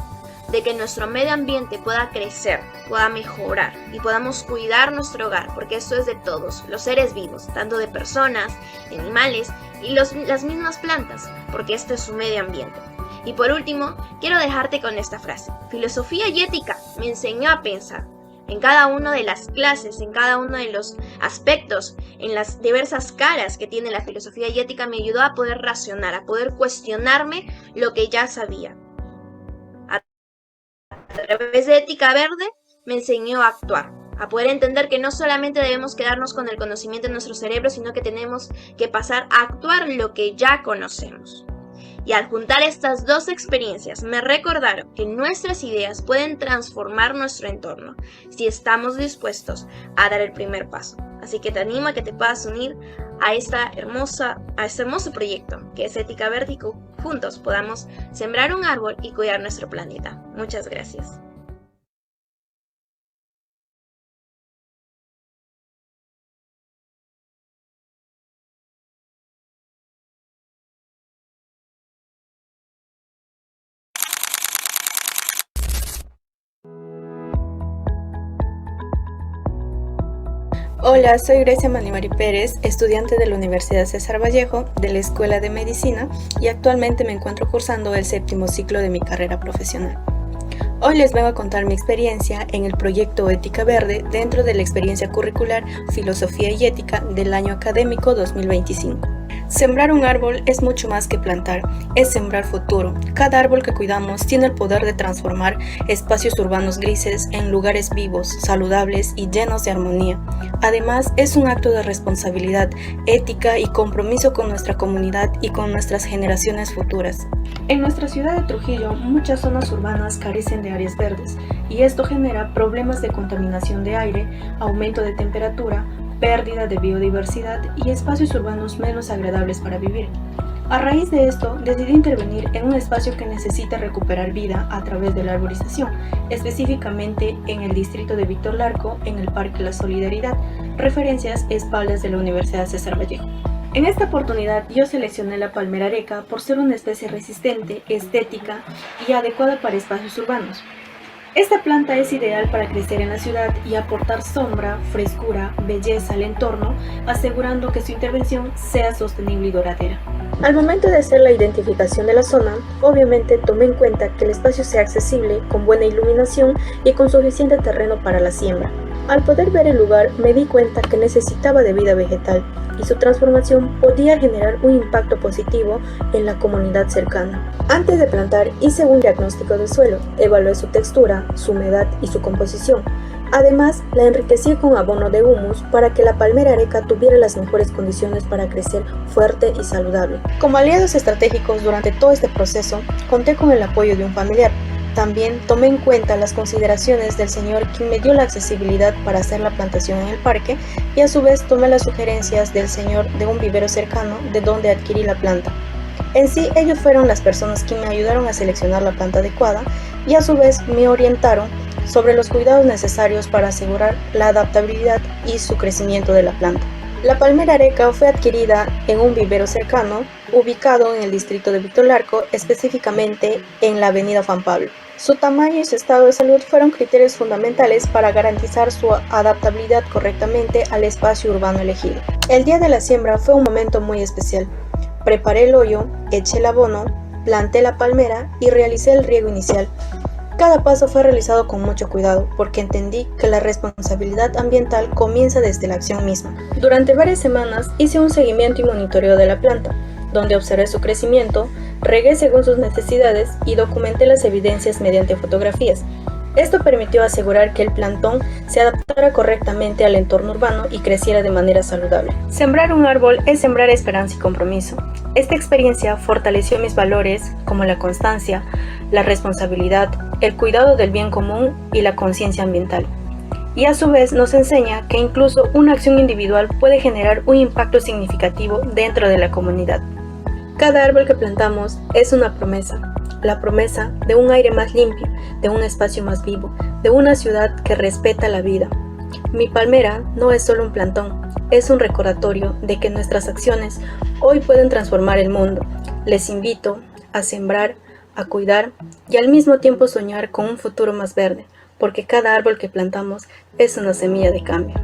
de que nuestro medio ambiente pueda crecer, pueda mejorar y podamos cuidar nuestro hogar, porque esto es de todos, los seres vivos, tanto de personas, de animales y las mismas plantas, porque este es su medio ambiente. Y por último, quiero dejarte con esta frase: filosofía y ética me enseñó a pensar. En cada una de las clases, en cada uno de los aspectos, en las diversas caras que tiene la filosofía y ética, me ayudó a poder razonar, a poder cuestionarme lo que ya sabía. A través de Ética Verde me enseñó a actuar, a poder entender que no solamente debemos quedarnos con el conocimiento en nuestro cerebro, sino que tenemos que pasar a actuar lo que ya conocemos. Y al juntar estas dos experiencias me recordaron que nuestras ideas pueden transformar nuestro entorno si estamos dispuestos a dar el primer paso. Así que te animo a que te puedas unir a este hermoso proyecto que es Ética Verde y que juntos podamos sembrar un árbol y cuidar nuestro planeta. Muchas gracias. Hola, soy Grecia Manimari Pérez, estudiante de la Universidad César Vallejo, de la Escuela de Medicina, y actualmente me encuentro cursando el 7º ciclo de mi carrera profesional. Hoy les vengo a contar mi experiencia en el proyecto Ética Verde dentro de la experiencia curricular Filosofía y Ética del año académico 2025. Sembrar un árbol es mucho más que plantar, es sembrar futuro. Cada árbol que cuidamos tiene el poder de transformar espacios urbanos grises en lugares vivos, saludables y llenos de armonía. Además, es un acto de responsabilidad, ética y compromiso con nuestra comunidad y con nuestras generaciones futuras. En nuestra ciudad de Trujillo, muchas zonas urbanas carecen de áreas verdes y esto genera problemas de contaminación de aire, aumento de temperatura, pérdida de biodiversidad y espacios urbanos menos agradables para vivir. A raíz de esto, decidí intervenir en un espacio que necesita recuperar vida a través de la arborización, específicamente en el distrito de Víctor Larco, en el Parque La Solidaridad, referencias espaldas de la Universidad César Vallejo. En esta oportunidad yo seleccioné la palmera areca por ser una especie resistente, estética y adecuada para espacios urbanos. Esta planta es ideal para crecer en la ciudad y aportar sombra, frescura, belleza al entorno, asegurando que su intervención sea sostenible y duradera. Al momento de hacer la identificación de la zona, obviamente tomé en cuenta que el espacio sea accesible, con buena iluminación y con suficiente terreno para la siembra. Al poder ver el lugar, me di cuenta que necesitaba de vida vegetal y su transformación podía generar un impacto positivo en la comunidad cercana. Antes de plantar, hice un diagnóstico del suelo, evalué su textura, su humedad y su composición. Además, la enriquecí con abono de humus para que la palmera areca tuviera las mejores condiciones para crecer fuerte y saludable. Como aliados estratégicos durante todo este proceso, conté con el apoyo de un familiar, También tomé en cuenta las consideraciones del señor quien me dio la accesibilidad para hacer la plantación en el parque y a su vez tomé las sugerencias del señor de un vivero cercano de donde adquirí la planta. En sí, ellos fueron las personas que me ayudaron a seleccionar la planta adecuada y a su vez me orientaron sobre los cuidados necesarios para asegurar la adaptabilidad y su crecimiento de la planta. La palmera areca fue adquirida en un vivero cercano, ubicado en el distrito de Víctor Larco, específicamente en la avenida Juan Pablo. Su tamaño y su estado de salud fueron criterios fundamentales para garantizar su adaptabilidad correctamente al espacio urbano elegido. El día de la siembra fue un momento muy especial. Preparé el hoyo, eché el abono, planté la palmera y realicé el riego inicial. Cada paso fue realizado con mucho cuidado, porque entendí que la responsabilidad ambiental comienza desde la acción misma. Durante varias semanas hice un seguimiento y monitoreo de la planta, donde observé su crecimiento, regué según sus necesidades y documenté las evidencias mediante fotografías. Esto permitió asegurar que el plantón se adaptara correctamente al entorno urbano y creciera de manera saludable. Sembrar un árbol es sembrar esperanza y compromiso. Esta experiencia fortaleció mis valores como la constancia, la responsabilidad, el cuidado del bien común y la conciencia ambiental. Y a su vez nos enseña que incluso una acción individual puede generar un impacto significativo dentro de la comunidad. Cada árbol que plantamos es una promesa. La promesa de un aire más limpio, de un espacio más vivo, de una ciudad que respeta la vida. Mi palmera no es solo un plantón, es un recordatorio de que nuestras acciones hoy pueden transformar el mundo. Les invito a sembrar, a cuidar y al mismo tiempo soñar con un futuro más verde, porque cada árbol que plantamos es una semilla de cambio.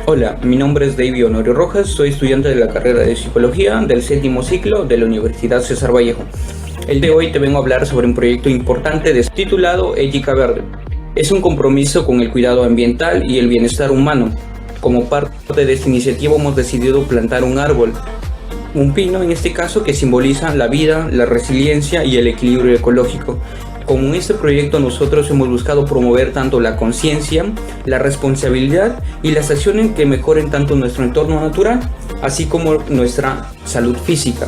Hola, mi nombre es David Honorio Rojas, soy estudiante de la carrera de Psicología del 7º ciclo de la Universidad César Vallejo. El de hoy te vengo a hablar sobre un proyecto importante titulado Ética Verde. Es un compromiso con el cuidado ambiental y el bienestar humano. Como parte de esta iniciativa hemos decidido plantar un árbol, un pino en este caso, que simboliza la vida, la resiliencia y el equilibrio ecológico. Con este proyecto nosotros hemos buscado promover tanto la conciencia, la responsabilidad y las acciones que mejoren tanto nuestro entorno natural, así como nuestra salud física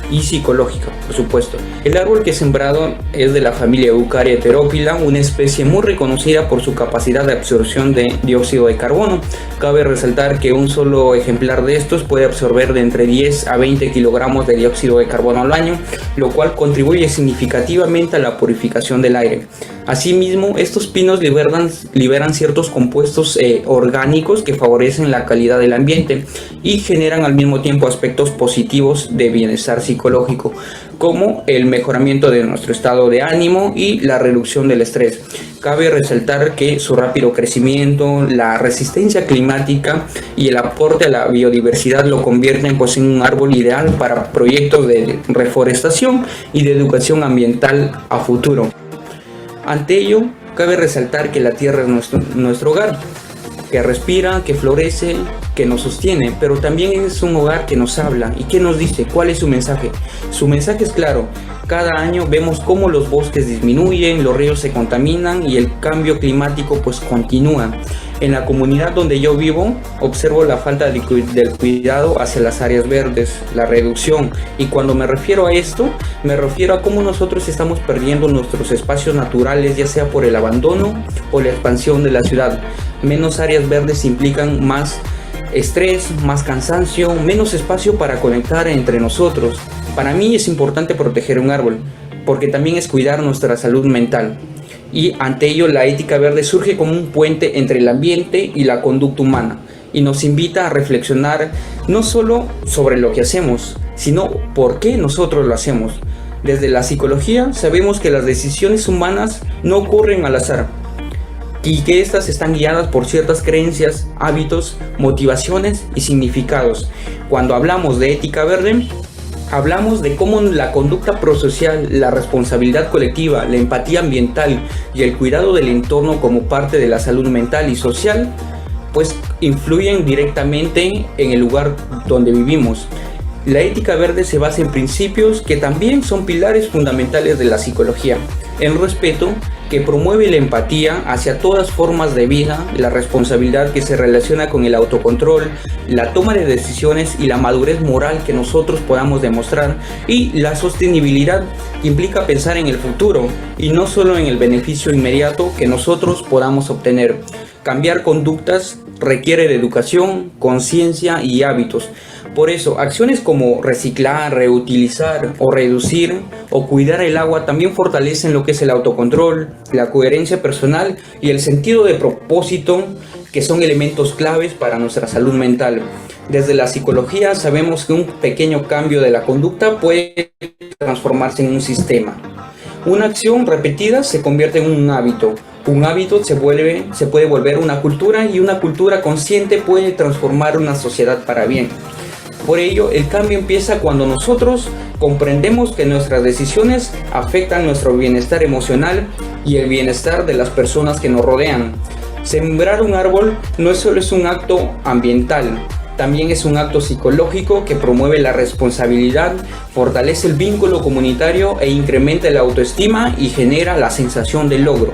y psicológica, por supuesto. El árbol que he sembrado es de la familia Eucaria heterófila, una especie muy reconocida por su capacidad de absorción de dióxido de carbono. Cabe resaltar que un solo ejemplar de estos puede absorber de entre 10 a 20 kilogramos de dióxido de carbono al año, lo cual contribuye significativamente a la purificación del aire. Asimismo, estos pinos liberan ciertos compuestos orgánicos que favorecen la calidad del ambiente y generan al mismo tiempo aspectos positivos de bienestar psicológico, como el mejoramiento de nuestro estado de ánimo y la reducción del estrés. Cabe resaltar que su rápido crecimiento, la resistencia climática y el aporte a la biodiversidad lo convierten en un árbol ideal para proyectos de reforestación y de educación ambiental a futuro. Ante ello, cabe resaltar que la tierra es nuestro hogar, que respira, que florece, que nos sostiene, pero también es un hogar que nos habla y que nos dice cuál es su mensaje. Su mensaje es claro. Cada año vemos cómo los bosques disminuyen, los ríos se contaminan y el cambio climático pues continúa. En la comunidad donde yo vivo, observo la falta del cuidado hacia las áreas verdes, la reducción. Y cuando me refiero a esto, me refiero a cómo nosotros estamos perdiendo nuestros espacios naturales, ya sea por el abandono o la expansión de la ciudad. Menos áreas verdes implican más estrés, más cansancio, menos espacio para conectar entre nosotros. Para mí es importante proteger un árbol, porque también es cuidar nuestra salud mental. Y ante ello la ética verde surge como un puente entre el ambiente y la conducta humana, y nos invita a reflexionar no solo sobre lo que hacemos, sino por qué nosotros lo hacemos. Desde la psicología sabemos que las decisiones humanas no ocurren al azar, y que estas están guiadas por ciertas creencias, hábitos, motivaciones y significados. Cuando hablamos de ética verde, hablamos de cómo la conducta prosocial, la responsabilidad colectiva, la empatía ambiental y el cuidado del entorno como parte de la salud mental y social, pues influyen directamente en el lugar donde vivimos. La ética verde se basa en principios que también son pilares fundamentales de la psicología. El respeto, que promueve la empatía hacia todas formas de vida, la responsabilidad que se relaciona con el autocontrol, la toma de decisiones y la madurez moral que nosotros podamos demostrar, y la sostenibilidad, que implica pensar en el futuro y no solo en el beneficio inmediato que nosotros podamos obtener. Cambiar conductas requiere de educación, conciencia y hábitos. Por eso, acciones como reciclar, reutilizar o reducir o cuidar el agua también fortalecen lo que es el autocontrol, la coherencia personal y el sentido de propósito, que son elementos claves para nuestra salud mental. Desde la psicología sabemos que un pequeño cambio de la conducta puede transformarse en un sistema. Una acción repetida se convierte en un hábito. Un hábito se puede volver una cultura, y una cultura consciente puede transformar una sociedad para bien. Por ello, el cambio empieza cuando nosotros comprendemos que nuestras decisiones afectan nuestro bienestar emocional y el bienestar de las personas que nos rodean. Sembrar un árbol no solo es un acto ambiental, también es un acto psicológico que promueve la responsabilidad, fortalece el vínculo comunitario e incrementa la autoestima y genera la sensación de logro.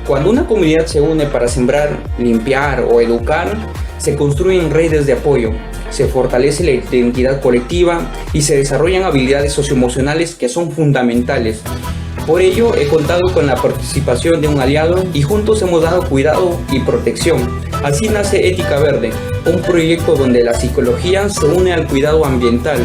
Cuando una comunidad se une para sembrar, limpiar o educar, se construyen redes de apoyo, se fortalece la identidad colectiva y se desarrollan habilidades socioemocionales que son fundamentales. Por ello, he contado con la participación de un aliado y juntos hemos dado cuidado y protección. Así nace Ética Verde, un proyecto donde la psicología se une al cuidado ambiental,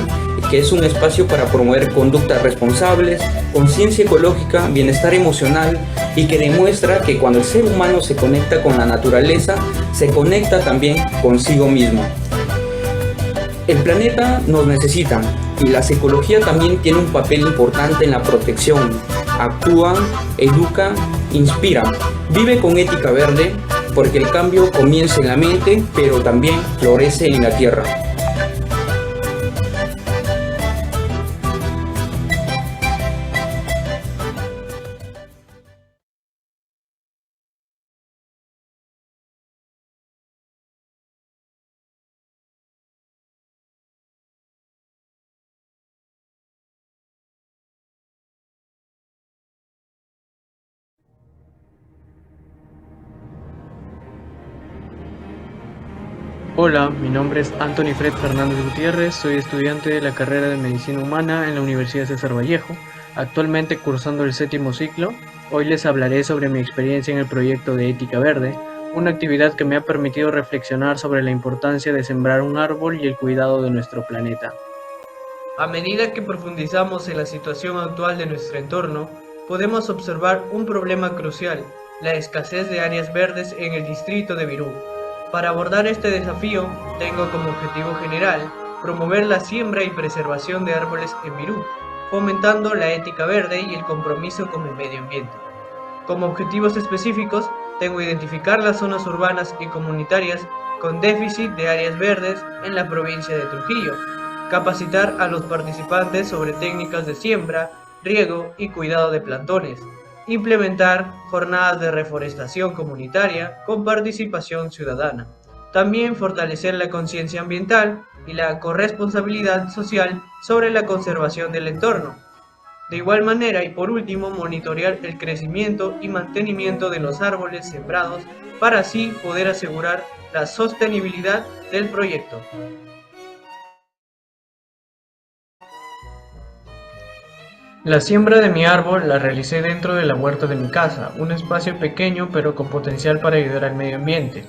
que es un espacio para promover conductas responsables, conciencia ecológica, bienestar emocional, y que demuestra que cuando el ser humano se conecta con la naturaleza, se conecta también consigo mismo. El planeta nos necesita y la psicología también tiene un papel importante en la protección. Actúa, educa, inspira. Vive con Ética Verde porque el cambio comienza en la mente, pero también florece en la tierra. Hola, mi nombre es Anthony Fred Fernández Gutiérrez, soy estudiante de la carrera de Medicina Humana en la Universidad César Vallejo, actualmente cursando el 7º ciclo. Hoy les hablaré sobre mi experiencia en el proyecto de Ética Verde, una actividad que me ha permitido reflexionar sobre la importancia de sembrar un árbol y el cuidado de nuestro planeta. A medida que profundizamos en la situación actual de nuestro entorno, podemos observar un problema crucial, la escasez de áreas verdes en el distrito de Virú. Para abordar este desafío, tengo como objetivo general promover la siembra y preservación de árboles en Virú, fomentando la ética verde y el compromiso con el medio ambiente. Como objetivos específicos, tengo identificar las zonas urbanas y comunitarias con déficit de áreas verdes en la provincia de Trujillo, capacitar a los participantes sobre técnicas de siembra, riego y cuidado de plantones, implementar jornadas de reforestación comunitaria con participación ciudadana. También fortalecer la conciencia ambiental y la corresponsabilidad social sobre la conservación del entorno. De igual manera y por último, monitorear el crecimiento y mantenimiento de los árboles sembrados para así poder asegurar la sostenibilidad del proyecto. La siembra de mi árbol la realicé dentro de la huerta de mi casa, un espacio pequeño pero con potencial para ayudar al medio ambiente.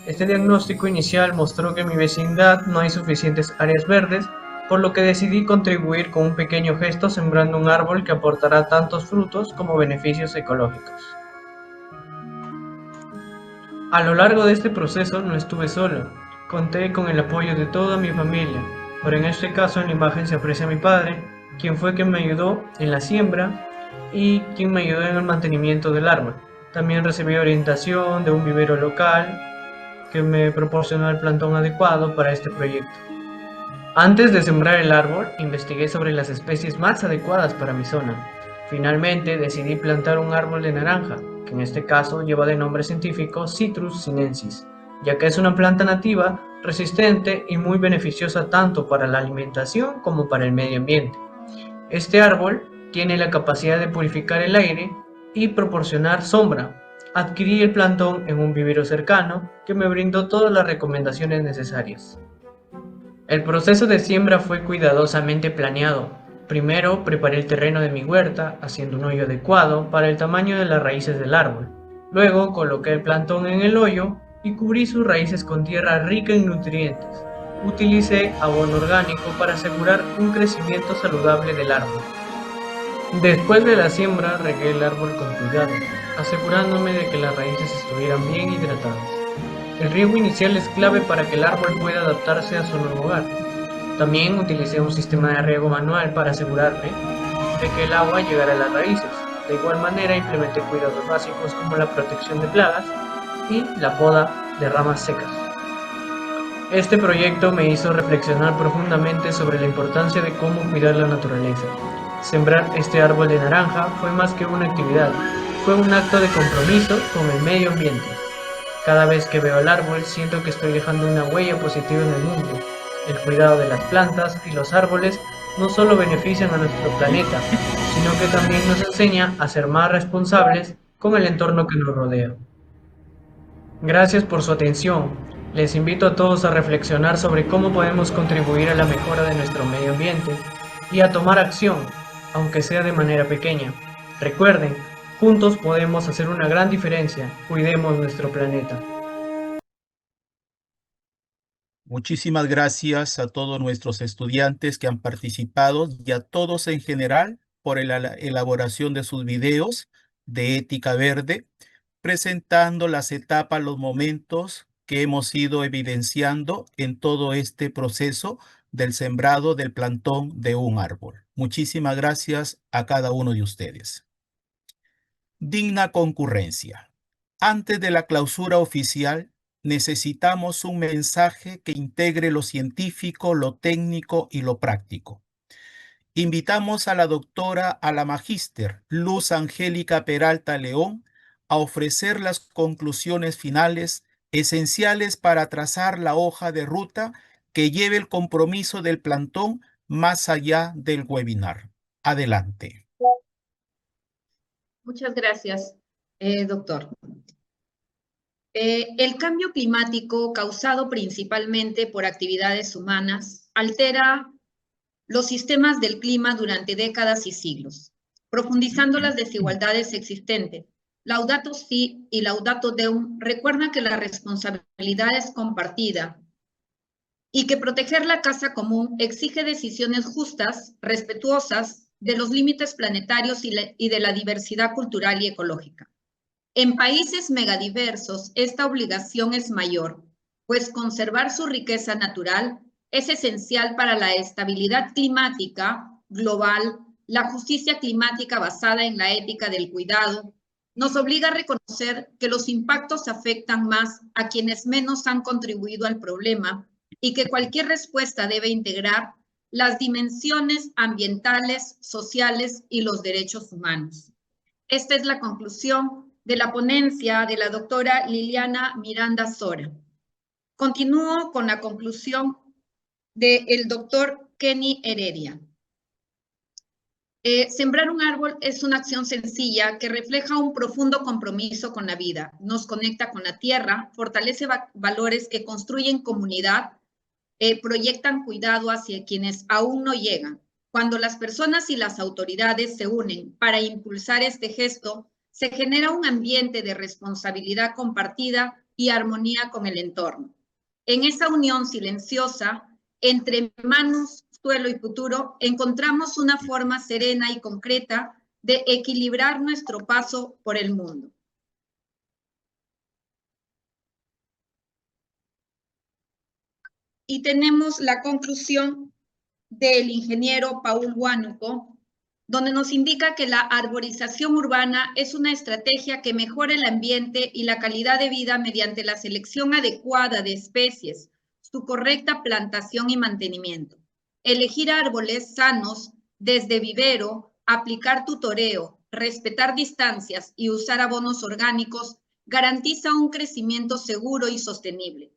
Este diagnóstico inicial mostró que en mi vecindad no hay suficientes áreas verdes, por lo que decidí contribuir con un pequeño gesto sembrando un árbol que aportará tantos frutos como beneficios ecológicos. A lo largo de este proceso no estuve solo, conté con el apoyo de toda mi familia, pero en este caso en la imagen se aprecia a mi padre, quien fue quien me ayudó en la siembra y quien me ayudó en el mantenimiento del árbol. También recibí orientación de un vivero local que me proporcionó el plantón adecuado para este proyecto. Antes de sembrar el árbol, investigué sobre las especies más adecuadas para mi zona. Finalmente decidí plantar un árbol de naranja, que en este caso lleva de nombre científico Citrus sinensis, ya que es una planta nativa, resistente y muy beneficiosa tanto para la alimentación como para el medio ambiente. Este árbol tiene la capacidad de purificar el aire y proporcionar sombra. Adquirí el plantón en un vivero cercano que me brindó todas las recomendaciones necesarias. El proceso de siembra fue cuidadosamente planeado. Primero preparé el terreno de mi huerta, haciendo un hoyo adecuado para el tamaño de las raíces del árbol. Luego coloqué el plantón en el hoyo y cubrí sus raíces con tierra rica en nutrientes. Utilicé abono orgánico para asegurar un crecimiento saludable del árbol. Después de la siembra regué el árbol con cuidado, asegurándome de que las raíces estuvieran bien hidratadas. El riego inicial es clave para que el árbol pueda adaptarse a su nuevo hogar. También utilicé un sistema de riego manual para asegurarme de que el agua llegara a las raíces. De igual manera implementé cuidados básicos como la protección de plagas y la poda de ramas secas. Este proyecto me hizo reflexionar profundamente sobre la importancia de cómo cuidar la naturaleza. Sembrar este árbol de naranja fue más que una actividad, fue un acto de compromiso con el medio ambiente. Cada vez que veo el árbol siento que estoy dejando una huella positiva en el mundo. El cuidado de las plantas y los árboles no solo benefician a nuestro planeta, sino que también nos enseña a ser más responsables con el entorno que nos rodea. Gracias por su atención. Les invito a todos a reflexionar sobre cómo podemos contribuir a la mejora de nuestro medio ambiente y a tomar acción, aunque sea de manera pequeña. Recuerden, juntos podemos hacer una gran diferencia. Cuidemos nuestro planeta. Muchísimas gracias a todos nuestros estudiantes que han participado y a todos en general por la elaboración de sus videos de Ética Verde, presentando las etapas, los momentos que hemos ido evidenciando en todo este proceso del sembrado del plantón de un árbol. Muchísimas gracias a cada uno de ustedes. Digna concurrencia. Antes de la clausura oficial, necesitamos un mensaje que integre lo científico, lo técnico y lo práctico. Invitamos a la magíster Luz Angélica Peralta León a ofrecer las conclusiones finales esenciales para trazar la hoja de ruta que lleve el compromiso del plantón más allá del webinar. Adelante. Muchas gracias, doctor. El cambio climático causado principalmente por actividades humanas altera los sistemas del clima durante décadas y siglos, profundizando las desigualdades existentes. Laudato Si y Laudato Deum recuerdan que la responsabilidad es compartida y que proteger la casa común exige decisiones justas, respetuosas de los límites planetarios y de la diversidad cultural y ecológica. En países megadiversos, esta obligación es mayor, pues conservar su riqueza natural es esencial para la estabilidad climática global, la justicia climática basada en la ética del cuidado, nos obliga a reconocer que los impactos afectan más a quienes menos han contribuido al problema y que cualquier respuesta debe integrar las dimensiones ambientales, sociales y los derechos humanos. Esta es la conclusión de la ponencia de la doctora Liliana Miranda Sora. Continúo con la conclusión del doctor Kenny Heredia. Sembrar un árbol es una acción sencilla que refleja un profundo compromiso con la vida, nos conecta con la tierra, fortalece valores que construyen comunidad, proyectan cuidado hacia quienes aún no llegan. Cuando las personas y las autoridades se unen para impulsar este gesto, se genera un ambiente de responsabilidad compartida y armonía con el entorno. En esa unión silenciosa, entre manos, suelo y futuro, encontramos una forma serena y concreta de equilibrar nuestro paso por el mundo. Y tenemos la conclusión del ingeniero Paul Huánuco, donde nos indica que la arborización urbana es una estrategia que mejora el ambiente y la calidad de vida mediante la selección adecuada de especies, su correcta plantación y mantenimiento. Elegir árboles sanos desde vivero, aplicar tutoreo, respetar distancias y usar abonos orgánicos garantiza un crecimiento seguro y sostenible.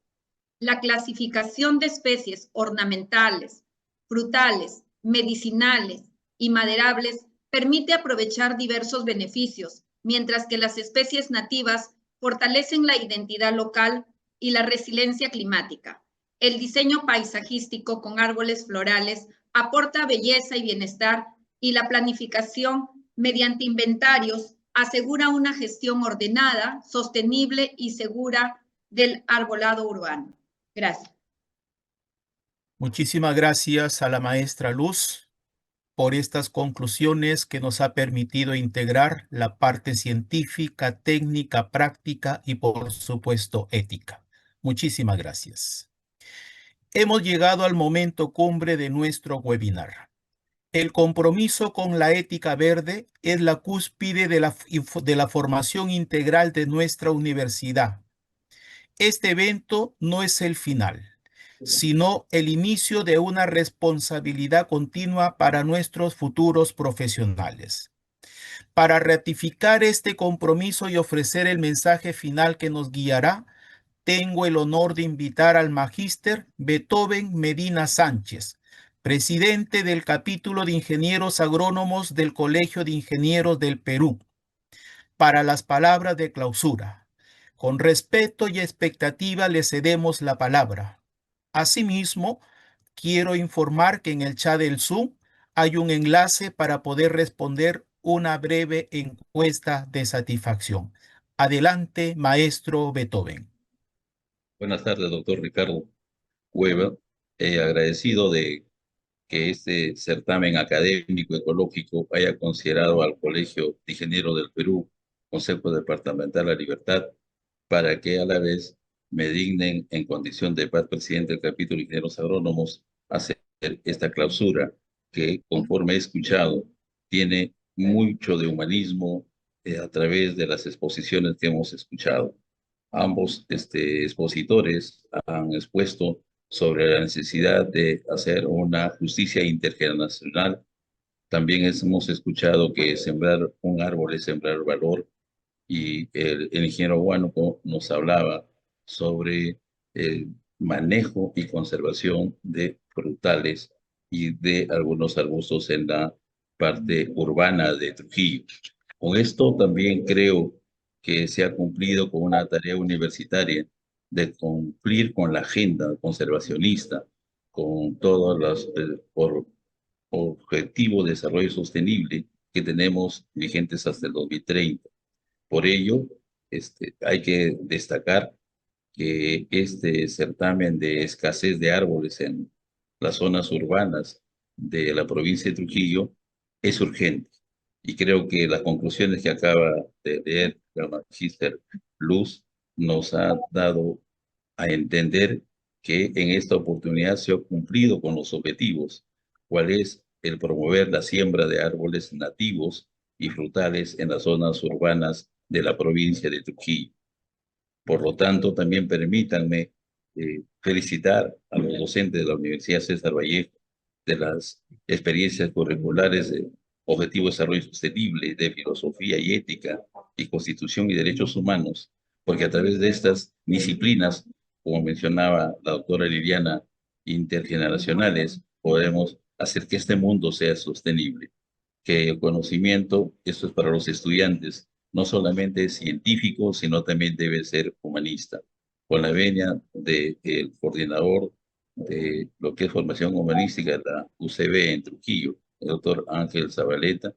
La clasificación de especies ornamentales, frutales, medicinales y maderables permite aprovechar diversos beneficios, mientras que las especies nativas fortalecen la identidad local y la resiliencia climática. El diseño paisajístico con árboles florales aporta belleza y bienestar, y la planificación mediante inventarios asegura una gestión ordenada, sostenible y segura del arbolado urbano. Gracias. Muchísimas gracias a la maestra Luz por estas conclusiones que nos ha permitido integrar la parte científica, técnica, práctica y, por supuesto, ética. Muchísimas gracias. Hemos llegado al momento cumbre de nuestro webinar. El compromiso con la ética verde es la cúspide de la formación integral de nuestra universidad. Este evento no es el final, sino el inicio de una responsabilidad continua para nuestros futuros profesionales. Para ratificar este compromiso y ofrecer el mensaje final que nos guiará, tengo el honor de invitar al magíster Beethoven Medina Sánchez, presidente del capítulo de Ingenieros Agrónomos del Colegio de Ingenieros del Perú, para las palabras de clausura. Con respeto y expectativa le cedemos la palabra. Asimismo, quiero informar que en el chat del Zoom hay un enlace para poder responder una breve encuesta de satisfacción. Adelante, maestro Beethoven. Buenas tardes, doctor Ricardo Weber. Agradecido de que este certamen académico ecológico haya considerado al Colegio de Ingenieros del Perú, Consejo Departamental La Libertad, para que a la vez me dignen en condición de presidente del capítulo de Ingenieros Agrónomos hacer esta clausura que, conforme he escuchado, tiene mucho de humanismo a través de las exposiciones que hemos escuchado. Ambos expositores han expuesto sobre la necesidad de hacer una justicia intergeneracional. También hemos escuchado que sembrar un árbol es sembrar valor, y el ingeniero Huánuco nos hablaba sobre el manejo y conservación de frutales y de algunos arbustos en la parte urbana de Trujillo. Con esto también creo que se ha cumplido con una tarea universitaria de cumplir con la agenda conservacionista, con todos los objetivos de desarrollo sostenible que tenemos vigentes hasta el 2030. Por ello, hay que destacar que este certamen de escasez de árboles en las zonas urbanas de la provincia de Trujillo es urgente. Y creo que las conclusiones que acaba de leer la magíster Luz nos ha dado a entender que en esta oportunidad se ha cumplido con los objetivos, cuál es el promover la siembra de árboles nativos y frutales en las zonas urbanas de la provincia de Trujillo. Por lo tanto, también permítanme felicitar a los docentes de la Universidad César Vallejo de las experiencias curriculares de Objetivo de Desarrollo Sostenible, de Filosofía y Ética, y Constitución y Derechos Humanos, porque a través de estas disciplinas, como mencionaba la doctora Liliana, intergeneracionales, podemos hacer que este mundo sea sostenible, que el conocimiento, esto es para los estudiantes, no solamente es científico, sino también debe ser humanista. Con la venia del coordinador de lo que es formación humanística de la UCB en Trujillo, el doctor Ángel Zabaleta,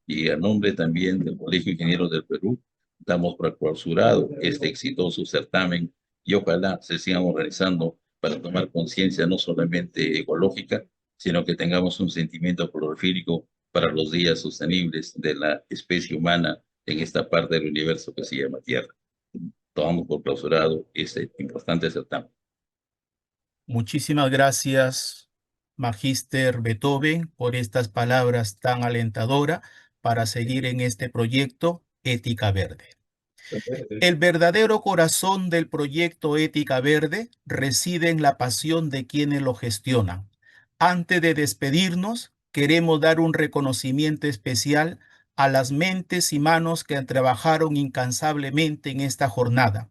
y a nombre también del Colegio de Ingenieros del Perú, damos por clausurado este exitoso certamen y ojalá se sigan organizando para tomar conciencia no solamente ecológica, sino que tengamos un sentimiento clorofílico para los días sostenibles de la especie humana en esta parte del universo que se llama Tierra. Tomamos por clausurado este importante certamen. Muchísimas gracias, Magíster Beethoven, por estas palabras tan alentadoras para seguir en este proyecto Ética Verde. El verdadero corazón del proyecto Ética Verde reside en la pasión de quienes lo gestionan. Antes de despedirnos, queremos dar un reconocimiento especial a las mentes y manos que trabajaron incansablemente en esta jornada,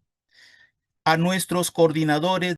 a nuestros coordinadores